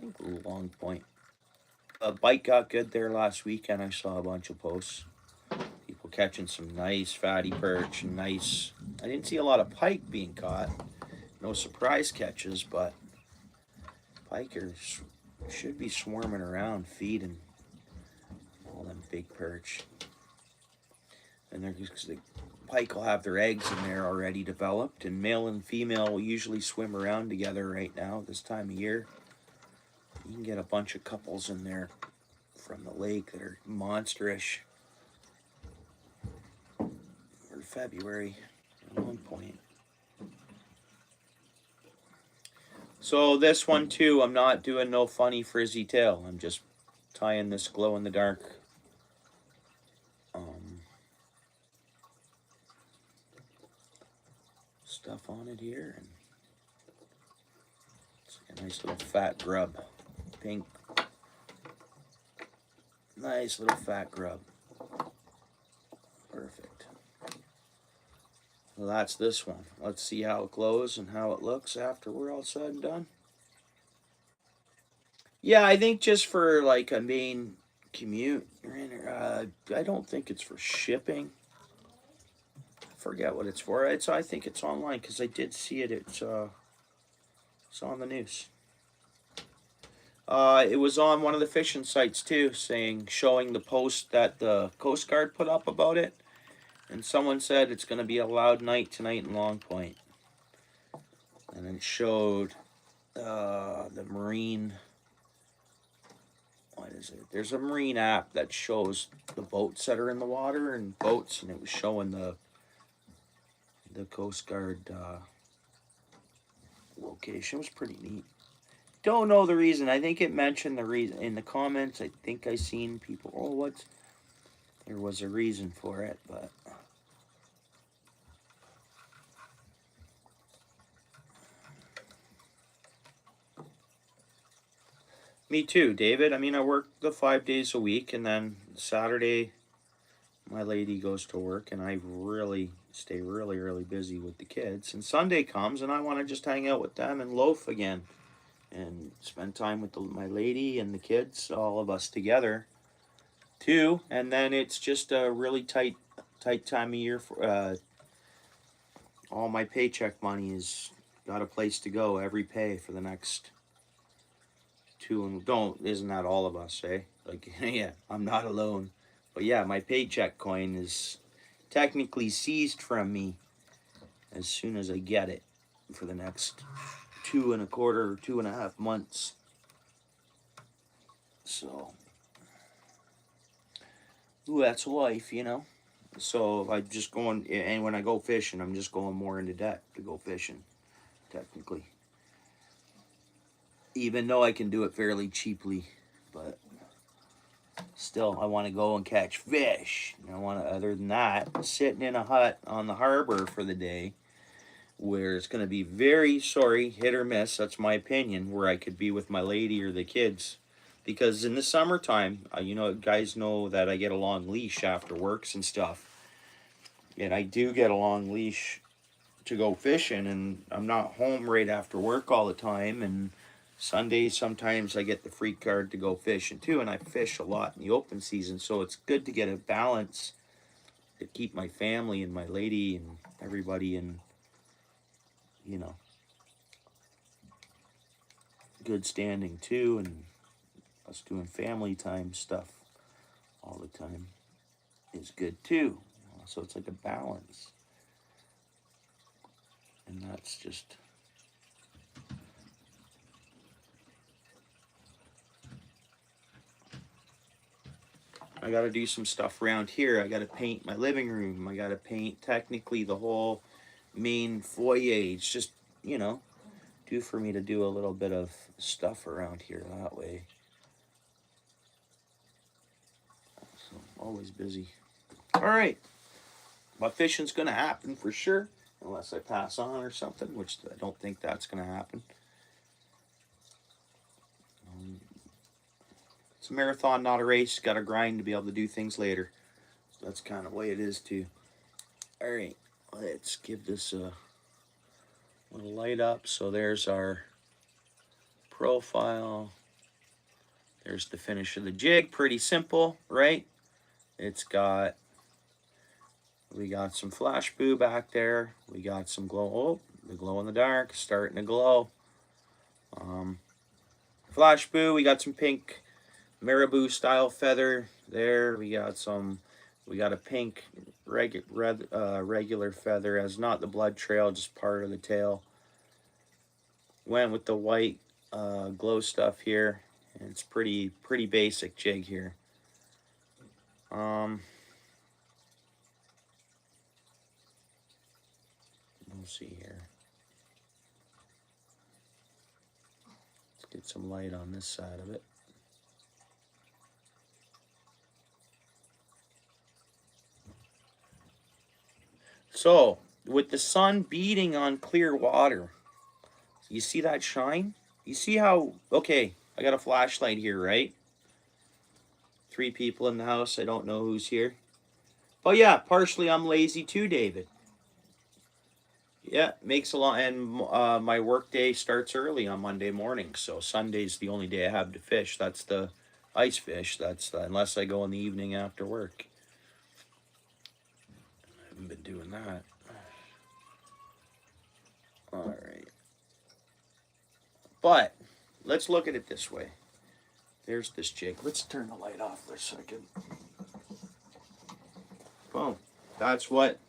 I think Long Point. A bite got good there last weekend. I saw a bunch of posts. People catching some nice fatty perch and nice. I didn't see a lot of pike being caught. No surprise catches, but pikers should be swarming around feeding all them big perch. And they're because the pike will have their eggs in there already developed, and male and female will usually swim around together right now this time of year. You can get a bunch of couples in there from the lake that are monsterish for February at one point. So this one too, I'm not doing no funny frizzy tail. I'm just tying this glow in the dark stuff on it here, and it's like a nice little fat grub, pink, nice little fat grub. Perfect. Well, that's this one. Let's see how it glows and how it looks after we're all said and done. Yeah, I think just for like a main commute, I don't think it's for shipping. I forget what it's for. I think it's online because I did see it. It's on the news. It was on one of the fishing sites too, showing the post that the Coast Guard put up about it, and someone said it's going to be a loud night tonight in Long Point, and it showed the marine. What is it? There's a marine app that shows the boats that are in the water and boats, and it was showing the Coast Guard location. It was pretty neat. Don't know the reason. I think it mentioned the reason in the comments. I think I seen people. Oh, what's there was a reason for it, but me too, David. I mean, I work the 5 days a week, and then Saturday, my lady goes to work, and I really stay really busy with the kids. And Sunday comes, and I want to just hang out with them and loaf again, and spend time with my lady and the kids, all of us together, too. And then it's just a really tight time of year for all my paycheck money is got a place to go every pay for the next two, and isn't that all of us, eh? Like, yeah, I'm not alone. But yeah, my paycheck coin is technically seized from me as soon as I get it for the next 2.25 or 2.5 months. So, ooh, that's life, you know. So I just going, and when I go fishing, I'm just going more into debt to go fishing, technically. Even though I can do it fairly cheaply, but still, I want to go and catch fish. I want to, other than that, sitting in a hut on the harbor for the day, where it's going to be very hit or miss. That's my opinion. Where I could be with my lady or the kids, because in the summertime, guys know that I get a long leash after works and stuff, and I do get a long leash to go fishing, and I'm not home right after work all the time. And Sundays, sometimes I get the free card to go fishing too, and I fish a lot in the open season, so it's good to get a balance to keep my family and my lady and everybody in, good standing too, and us doing family time stuff all the time is good too. So it's like a balance, and that's just I got to do some stuff around here. I got to paint my living room. I got to paint technically the whole main foyer. It's just, due for me to do a little bit of stuff around here that way. So, always busy. All right. But fishing's going to happen for sure, unless I pass on or something, which I don't think that's going to happen. It's a marathon, not a race. Got to grind to be able to do things later. So that's kind of the way it is too. All right, let's give this a little light up. So there's our profile. There's the finish of the jig. Pretty simple, right? We got some flash boo back there. We got some glow. Oh, the glow in the dark starting to glow. Flash boo. We got some pink marabou style feather there. We got a pink regular feather, as not the blood trail, just part of the tail. Went with the white glow stuff here, and it's pretty basic jig here. We'll see here. Let's get some light on this side of it. So, with the sun beating on clear water, you see that shine? You see how, okay, I got a flashlight here, right? 3 people in the house. I don't know who's here. But yeah, partially I'm lazy too, David. Yeah, makes a lot. And my work day starts early on Monday morning, so Sunday's the only day I have to fish. That's the ice fish. Unless I go in the evening after work. I haven't been doing that. All right, but let's look at it this way. There's this jig. Let's turn the light off for a second. Boom. That's what.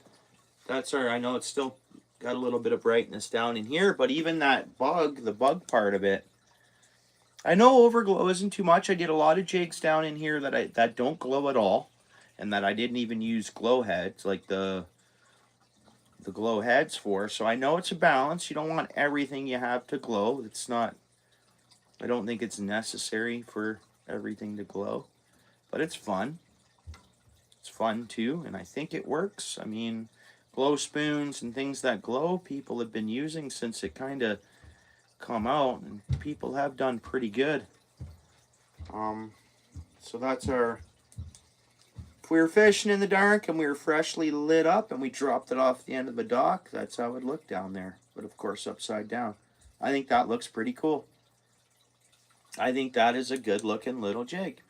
That's our. I know it's still got a little bit of brightness down in here, but even that bug, the bug part of it, I know overglow isn't too much. I did a lot of jigs down in here that don't glow at all, and that I didn't even use glow heads like the glow heads for. So I know it's a balance. You don't want everything you have to glow. It's not. I don't think it's necessary for everything to glow, but it's fun. It's fun too, and I think it works. I mean, glow spoons and things that glow, people have been using since it kind of come out, and people have done pretty good. So that's our. If we were fishing in the dark and we were freshly lit up and we dropped it off the end of the dock, that's how it would look down there. But of course, upside down. I think that looks pretty cool. I think that is a good looking little jig.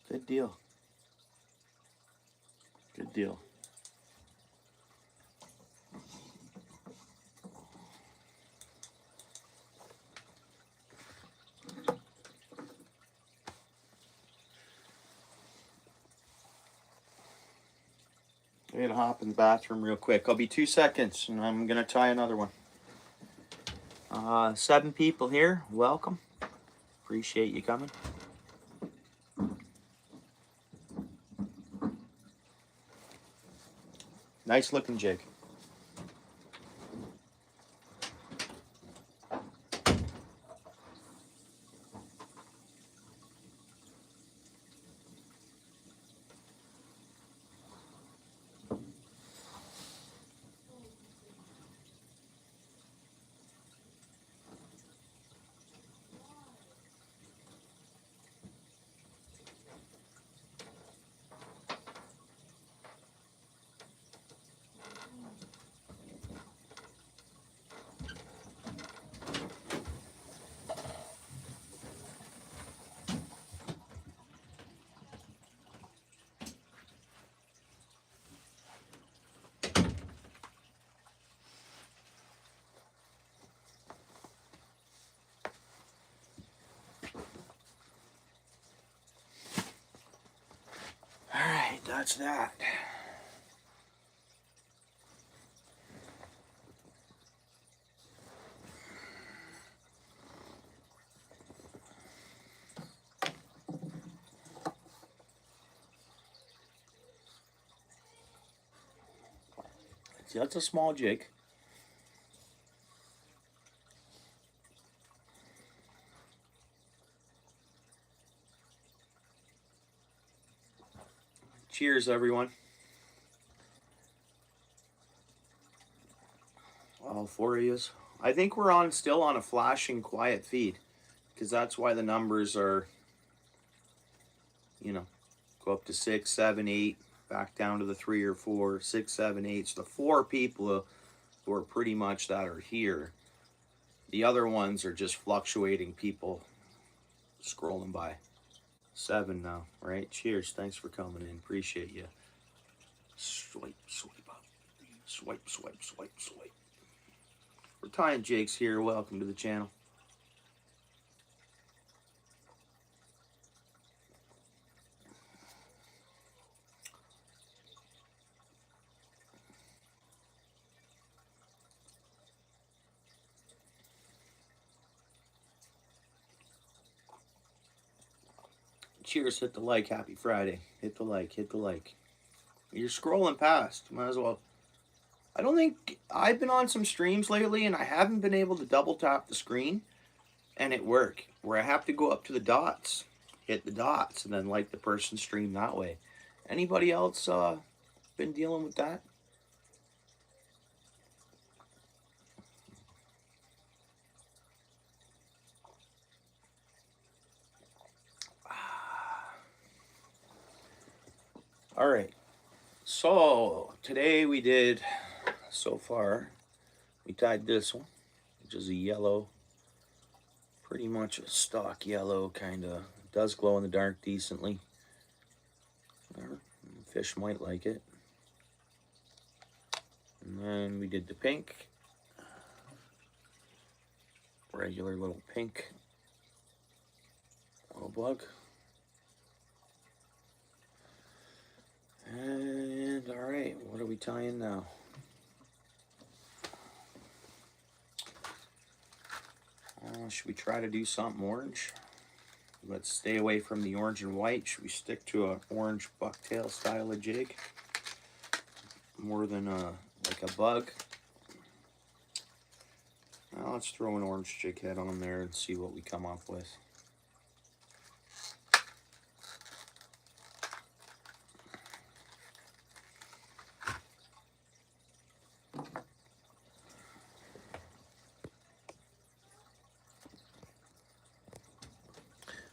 Good deal. Good deal. I'm going to hop in the bathroom real quick. I'll be 2 seconds and I'm going to tie another one. 7 people here. Welcome. Appreciate you coming. Nice looking jig. Alright, that's that. See, that's a small jig. Cheers, everyone. All 4 of yous. I think we're still on a flashing quiet feed, because that's why the numbers are, go up to 6, 7, 8, back down to the 3 or 4, 6, 7, 8. So the 4 people who are pretty much that are here. The other ones are just fluctuating people scrolling by. 7 now, right? Cheers. Thanks for coming in. Appreciate you. Swipe, swipe up. Swipe, swipe, swipe, swipe. We're tying jigs here. Welcome to the channel. Cheers. Hit the like. Happy Friday. Hit the like. Hit the like. You're scrolling past. Might as well. I don't think I've been on some streams lately and I haven't been able to double tap the screen and it work where I have to go up to the dots, hit the dots, and then like the person's stream that way. Anybody else been dealing with that? All right. So today we did, so far, we tied this one, which is a yellow, pretty much a stock yellow, kind of does glow in the dark decently. Fish might like it. And then we did the pink, regular little pink little bug. And all right, what are we tying now? Should we try to do something orange? Let's stay away from the orange and white. Should we stick to an orange bucktail style of jig more than like a bug? Now let's throw an orange jig head on there and see what we come up with.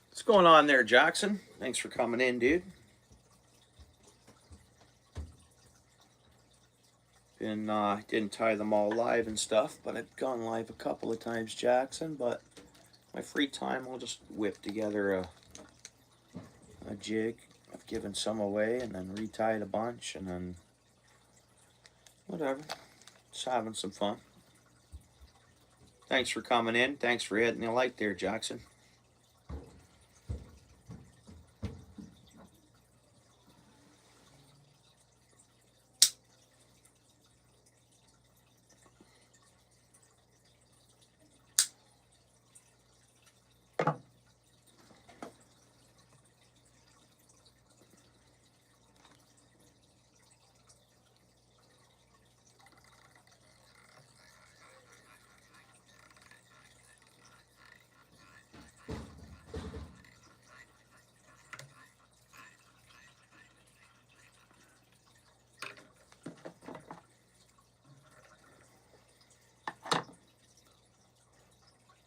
What's going on there, Jackson? Thanks for coming in, dude. Didn't tie them all live and stuff, but I've gone live a couple of times, Jackson. But my free time, I'll just whip together a jig. I've given some away and then retied a bunch, and then whatever. Just having some fun. Thanks for coming in. Thanks for hitting the like there, Jackson.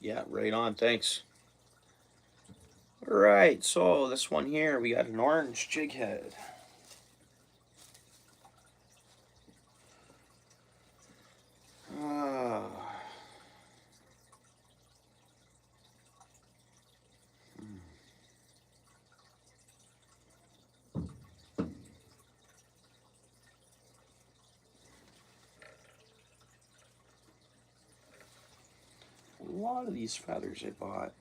Yeah, right on. Thanks. All right, so this one here, we got an orange jig head. A lot of these feathers I bought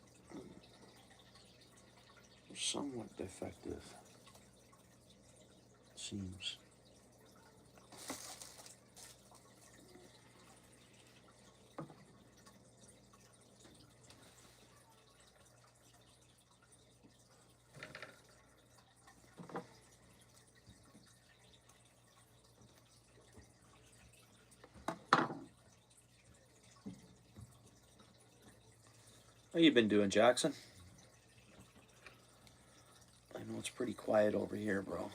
are somewhat defective, it seems. How you been doing, Jackson? I know it's pretty quiet over here, bro.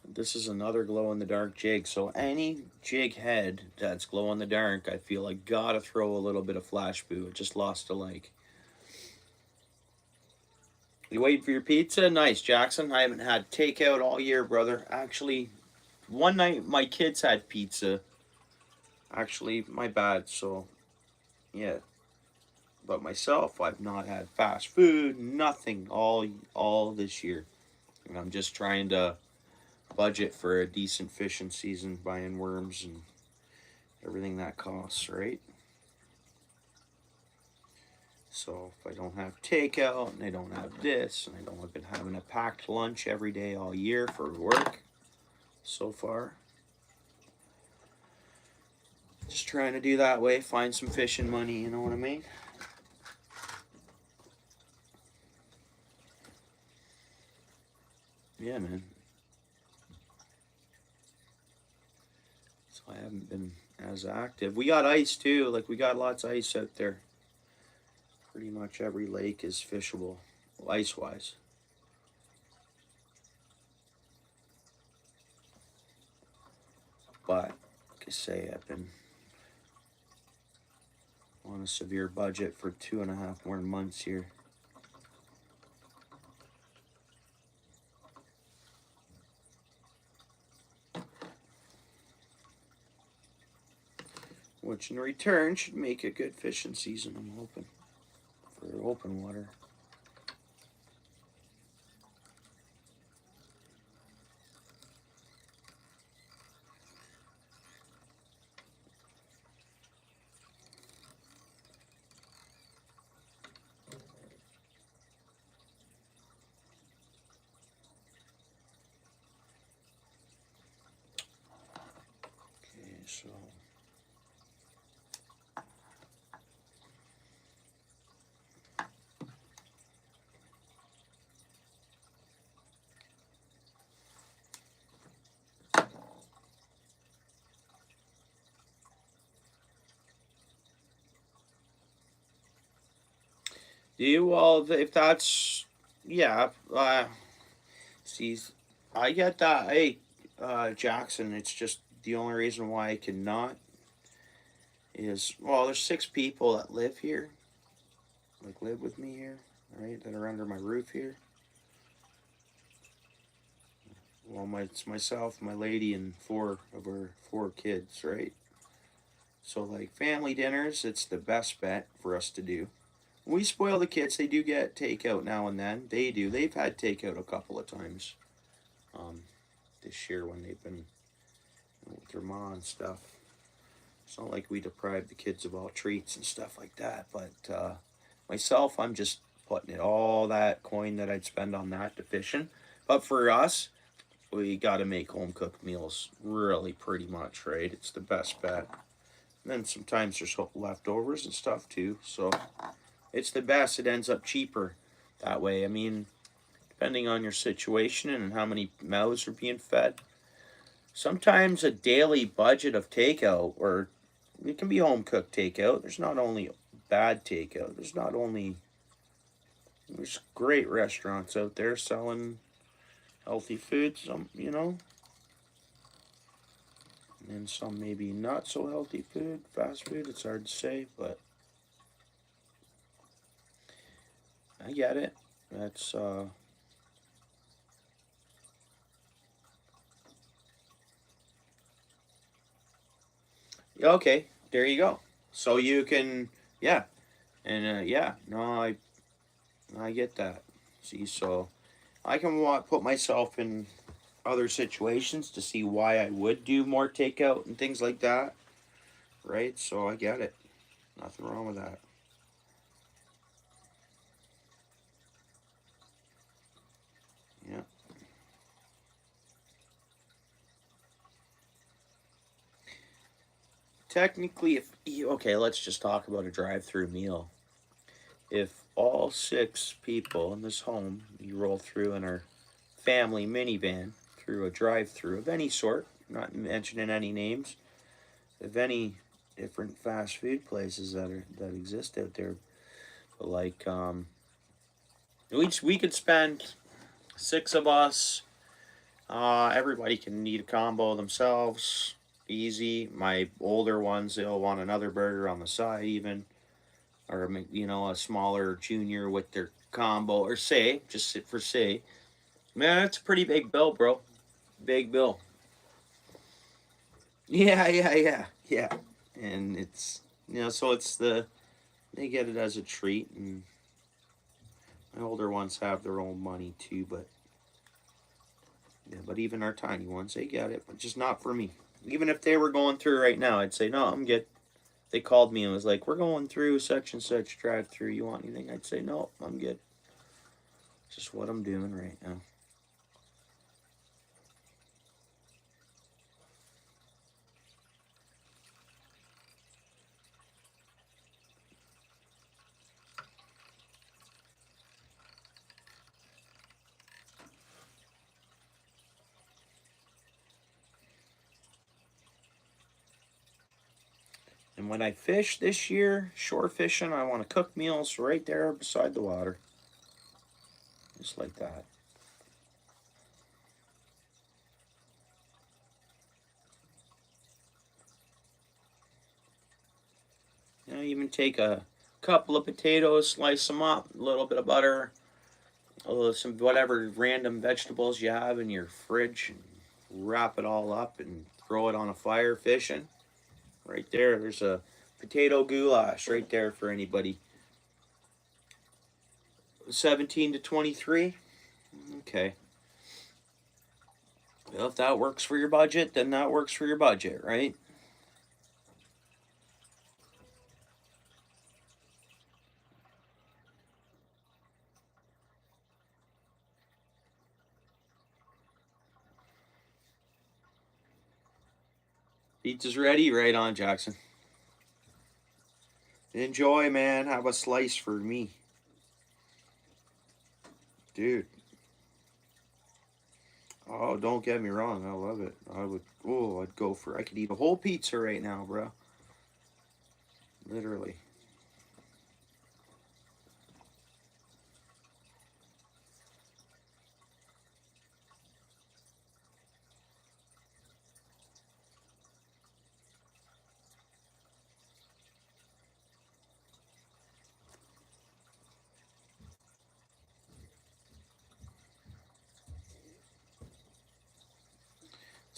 This is another glow-in-the-dark jig. So any jig head that's glow-in-the-dark, I feel like gotta throw a little bit of flash boo. I just lost a like. You waiting for your pizza? Nice, Jackson. I haven't had takeout all year, brother. Actually, one night my kids had pizza. Actually, my bad. So, yeah. But myself, I've not had fast food, nothing all this year. And I'm just trying to budget for a decent fishing season, buying worms and everything that costs, right? So if I don't have takeout and I don't have this and I don't have been having a packed lunch every day all year for work so far. Just trying to do that way, find some fishing money, you know what I mean? Yeah, man. So I haven't been as active. We got ice too, like we got lots of ice out there. Pretty much every lake is fishable, ice-wise. but like I say, I've been on a severe budget for 2.5 more months here. Which in return should make a good fishing season, I'm hoping, for open water. Okay, so well, if that's, yeah, see, I get that. Hey, Jackson, it's just the only reason why I cannot is, well, there's 6 people that live here, like live with me here, right, that are under my roof here. Well, it's myself, my lady, and 4 of her 4 kids, right? So, like, family dinners, it's the best bet for us to do. We spoil the kids. They do get takeout now and then. They do. They've had takeout a couple of times this year when they've been with their mom and stuff. It's not like we deprive the kids of all treats and stuff like that. But myself, I'm just putting it all that coin that I'd spend on that to fishing. But for us, we got to make home cooked meals really pretty much, right? It's the best bet. And then sometimes there's leftovers and stuff too. So it's the best. It ends up cheaper that way. I mean, depending on your situation and how many mouths are being fed. Sometimes a daily budget of takeout, or it can be home cooked takeout. There's not only bad takeout. There's great restaurants out there selling healthy foods. And some maybe not so healthy food, fast food. It's hard to say, but I get it. That's okay. There you go. So you can, yeah, and yeah. No, I get that. See, so I can put myself in other situations to see why I would do more takeout and things like that, right? So I get it. Nothing wrong with that. Yeah. Technically, okay, let's just talk about a drive-through meal. If all 6 people in this home, you roll through in our family minivan through a drive-through of any sort, not mentioning any names, of any different fast food places that exist out there, but like we could spend 6 of us. Everybody can eat a combo themselves, easy. My older ones, they'll want another burger on the side, even, or a smaller junior with their combo, or say, just sit for say. Man, that's a pretty big bill, bro. Big bill. Yeah, yeah. And it's so they get it as a treat, and my older ones have their own money too, but yeah, but even our tiny ones, they get it, but just not for me. Even if they were going through right now, I'd say no, I'm good. They called me and was like, "We're going through such and such drive-through. You want anything?" I'd say no, I'm good. It's just what I'm doing right now. And when I fish this year, shore fishing, I want to cook meals right there beside the water. Just like that. even take a couple of potatoes, slice them up, a little bit of butter, some whatever random vegetables you have in your fridge, and wrap it all up and throw it on a fire fishing. Right there, there's a potato goulash right there for anybody. 17 to 23. Okay. Well, if that works for your budget, then that works for your budget, right? Pizza's ready. Right on, Jackson. Enjoy, man. Have a slice for me. Dude. Oh, don't get me wrong. I love it. I'd go for, I could eat a whole pizza right now, bro. Literally.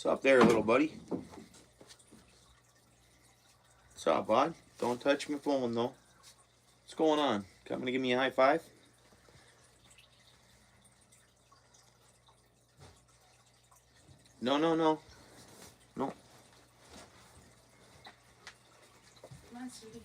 What's up there, little buddy? What's up, bud? Don't touch my phone, though. What's going on? Coming to give me a high five? No, no, no. No. Come on, sweetie.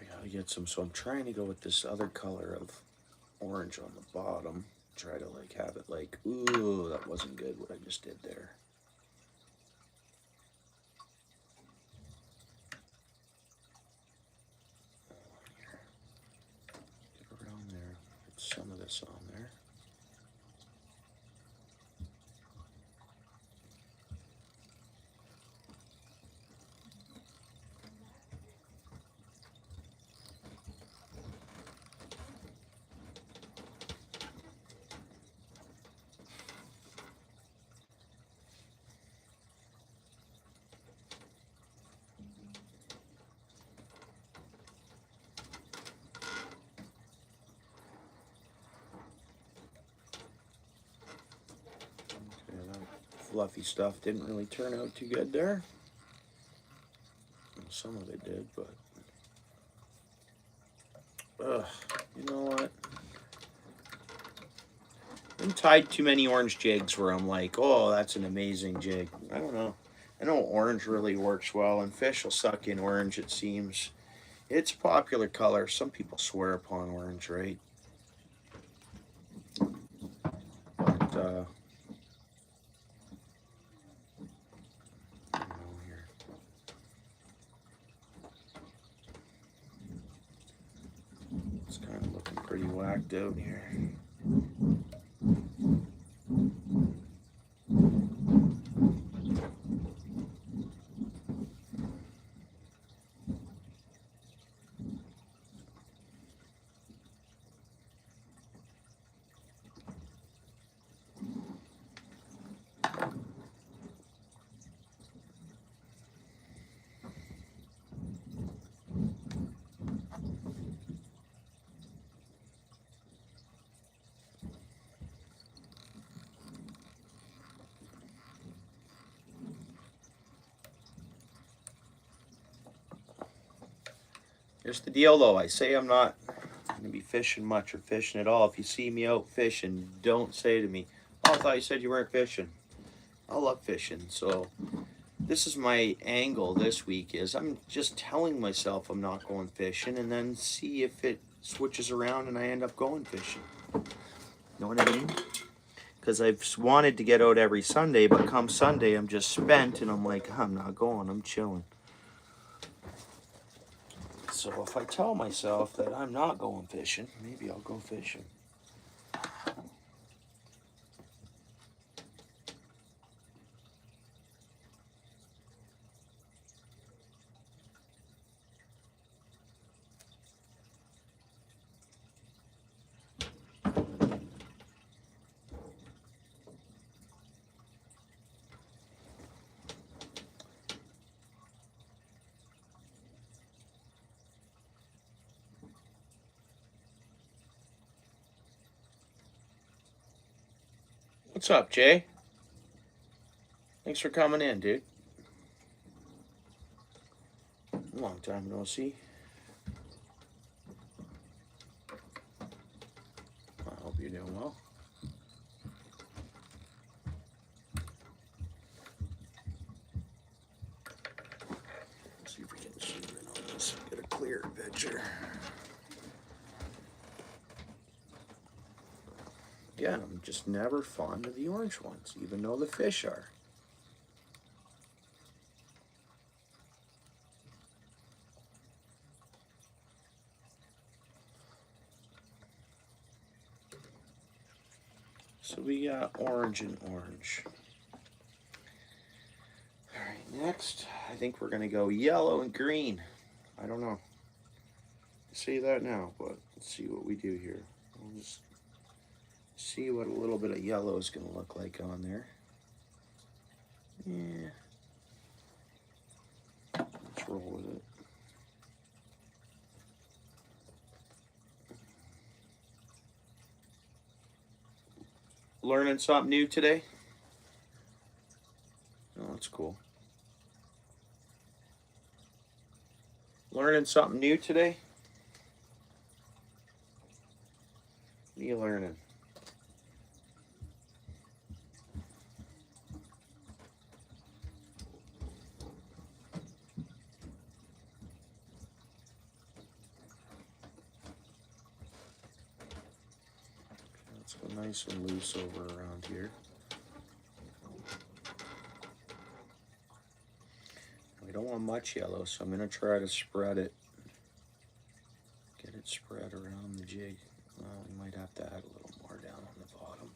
I gotta get some, so I'm trying to go with this other color of orange on the bottom. Try to like have it like, ooh, that wasn't good what I just did there. Get around there, put some of this on there. Fluffy stuff didn't really turn out too good there. Some of it did, but you know what? I've tied too many orange jigs where I'm like, oh, that's an amazing jig. I don't know. I know orange really works well, and fish will suck in orange, it seems. It's a popular color. Some people swear upon orange, right? But, it's kind of looking pretty whacked out here. Here's the deal, though. I say I'm not going to be fishing much or fishing at all. If you see me out fishing, don't say to me, oh, I thought you said you weren't fishing. I love fishing. So this is my angle this week is I'm just telling myself I'm not going fishing and then see if it switches around and I end up going fishing. Know what I mean? Because I've wanted to get out every Sunday, but come Sunday I'm just spent and I'm like, I'm not going, I'm chilling. So if I tell myself that I'm not going fishing, maybe I'll go fishing. What's up, Jay? Thanks for coming in, dude. Long time no see. I hope you're doing well. Let's see if we can zoom in on this and get a clear picture. Yeah, I'm just never fond of the orange ones, even though the fish are. So we got orange and orange. All right, next, I think we're gonna go yellow and green. I don't know. Say that now, but let's see what we do here. We'll just see what a little bit of yellow is gonna look like on there. Yeah. Let's roll with it. Learning something new today? Oh, that's cool. Learning something new today? What are you learning? Let's go nice and loose over around here. We don't want much yellow, so I'm going to try to spread it. Get it spread around the jig. Well, we might have to add a little more down on the bottom.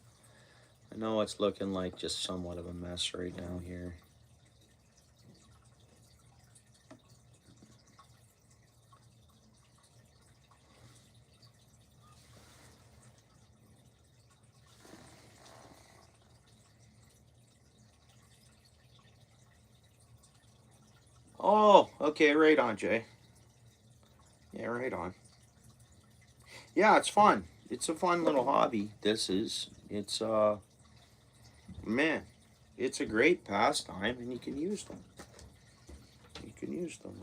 I know it's looking like just somewhat of a mess right now here. Oh, okay, right on, Jay. Yeah, right on. Yeah, it's fun. It's a fun little hobby. This is. It's man, it's a great pastime, and you can use them. You can use them,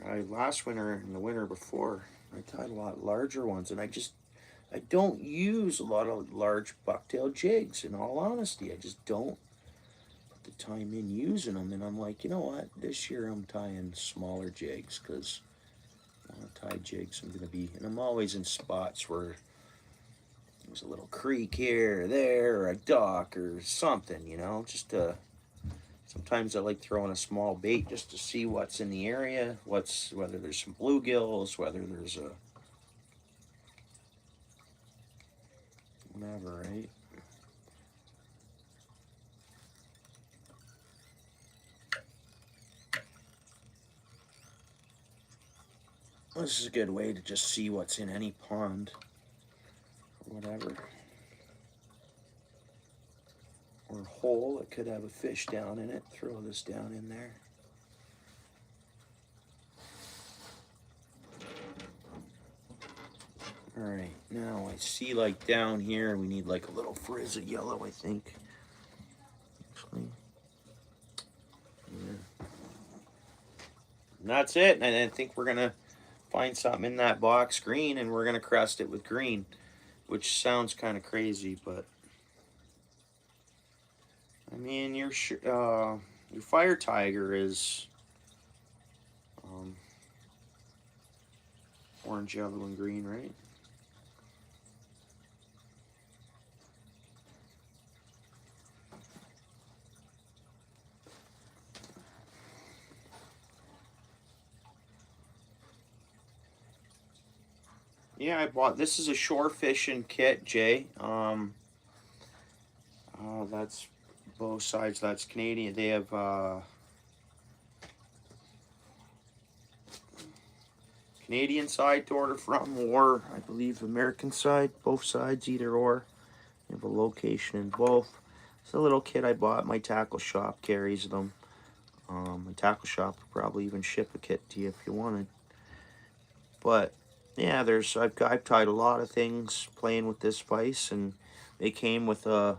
right? Last winter and the winter before, I tied a lot larger ones, and I don't use a lot of large bucktail jigs. In all honesty, I just don't put the time in using them, and I'm like, you know what? This year I'm tying smaller jigs because I want to tie jigs. I'm gonna be, and I'm always in spots where there's a little creek here or there, or a dock or something, you know, just sometimes I like throwing a small bait just to see what's in the area, whether there's some bluegills, whether there's a whatever, right? This is a good way to just see what's in any pond or whatever. Or hole that could have a fish down in it. Throw this down in there. Alright, now I see like down here we need like a little frizz of yellow, I think. Actually. Yeah. And that's it. And I think we're gonna find something in that box green and we're gonna crest it with green. Which sounds kind of crazy, but I mean, your fire tiger is orange, yellow, and green, right? Yeah, I bought, this is a shore fishing kit, Jay. That's both sides. That's Canadian. They have Canadian side to order from, or I believe American side. Both sides, either or. They have a location in both. It's a little kit I bought. My tackle shop carries them. My tackle shop would probably even ship a kit to you if you wanted. But yeah, I've tied a lot of things playing with this vise, and they came with a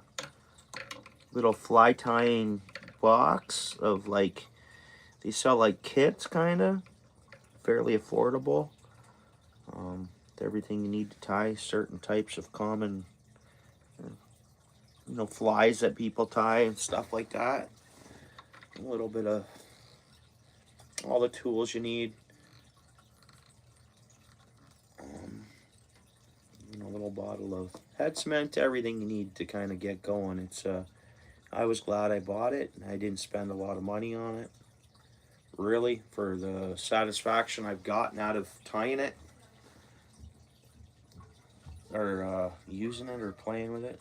little fly tying box of like, they sell like kits, kind of fairly affordable. Everything you need to tie certain types of common, flies that people tie and stuff like that. A little bit of all the tools you need. A little bottle of head cement, everything you need to kind of get going. I was glad I bought it, and I didn't spend a lot of money on it. Really, for the satisfaction I've gotten out of tying it, or using it, or playing with it.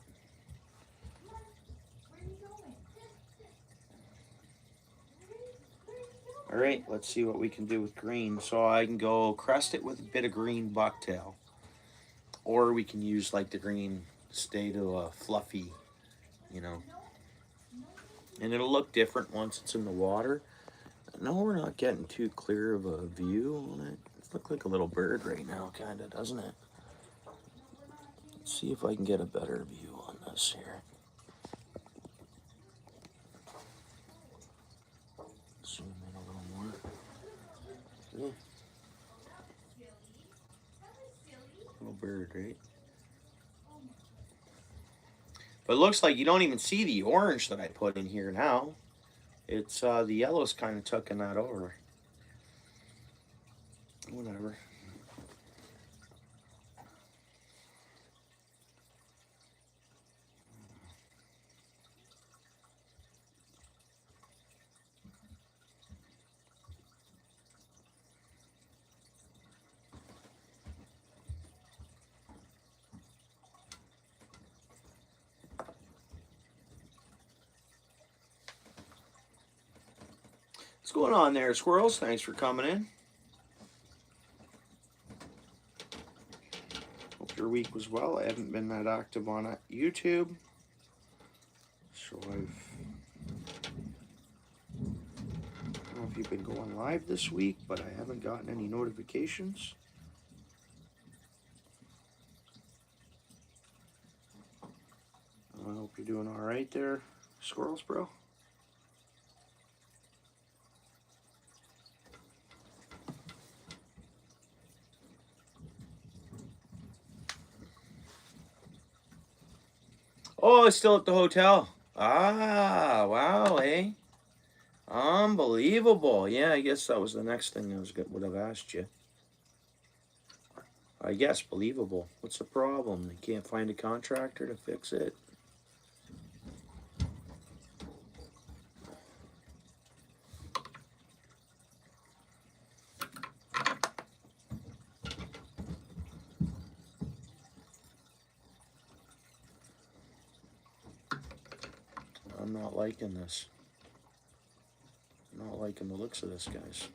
All right, let's see what we can do with green. So I can go crest it with a bit of green bucktail, or we can use like the green stay to a fluffy, you know, and it'll look different once it's in the water. No, we're not getting too clear of a view on it. It looks like a little bird right now, kind of, doesn't it? Let's see if I can get a better view on this here. Zoom in a little more. Yeah. Little bird, right? But it looks like you don't even see the orange that I put in here now. It's the yellow's kind of tucking that over. Whatever. What's going on there, squirrels? Thanks for coming in. Hope your week was well. I haven't been that active on YouTube. So I don't know if you've been going live this week, but I haven't gotten any notifications. I hope you're doing all right there, squirrels, bro. Oh, it's still at the hotel. Ah, wow, eh? Unbelievable. Yeah, I guess that was the next thing would have asked you. I guess, believable. What's the problem? They can't find a contractor to fix it? I'm not liking this. I'm not liking the looks of this, guys.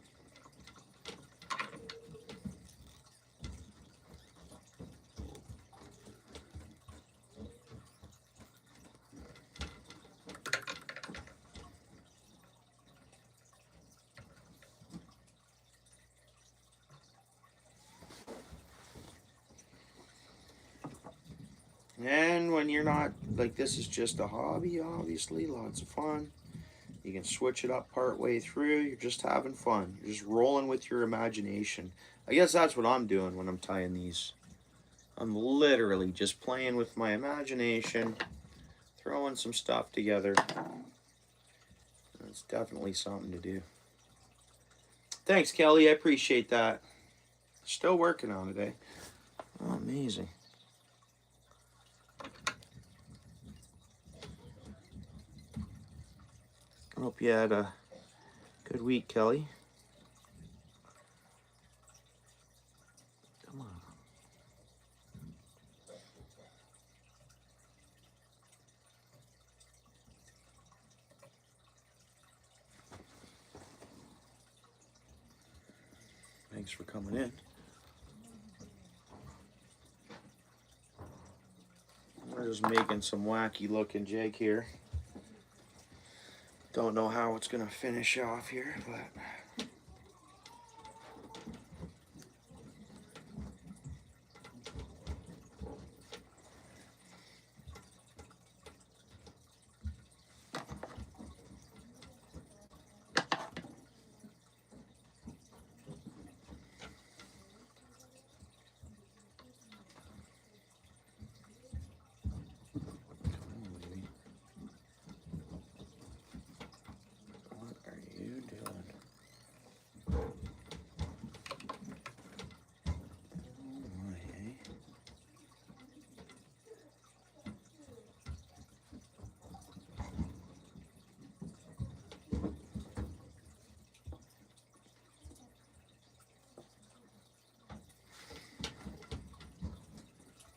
And when you're not, like, this is just a hobby, obviously, lots of fun. You can switch it up part way through. You're just having fun. You're just rolling with your imagination. I guess that's what I'm doing when I'm tying these. I'm literally just playing with my imagination, throwing some stuff together. It's definitely something to do. Thanks, Kelly. I appreciate that. Still working on it, eh? Oh, amazing. I hope you had a good week, Kelly. Come on. Thanks for coming in. We're just making some wacky looking jig here. Don't know how it's gonna finish off here, but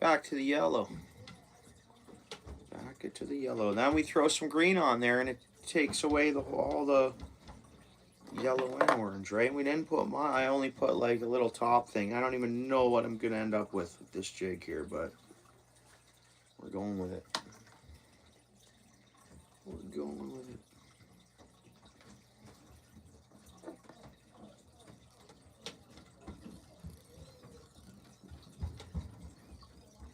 back to the yellow. Back it to the yellow. Then we throw some green on there, and it takes away all the yellow and orange, right? We didn't put I only put like a little top thing. I don't even know what I'm gonna end up with this jig here, but we're going with it.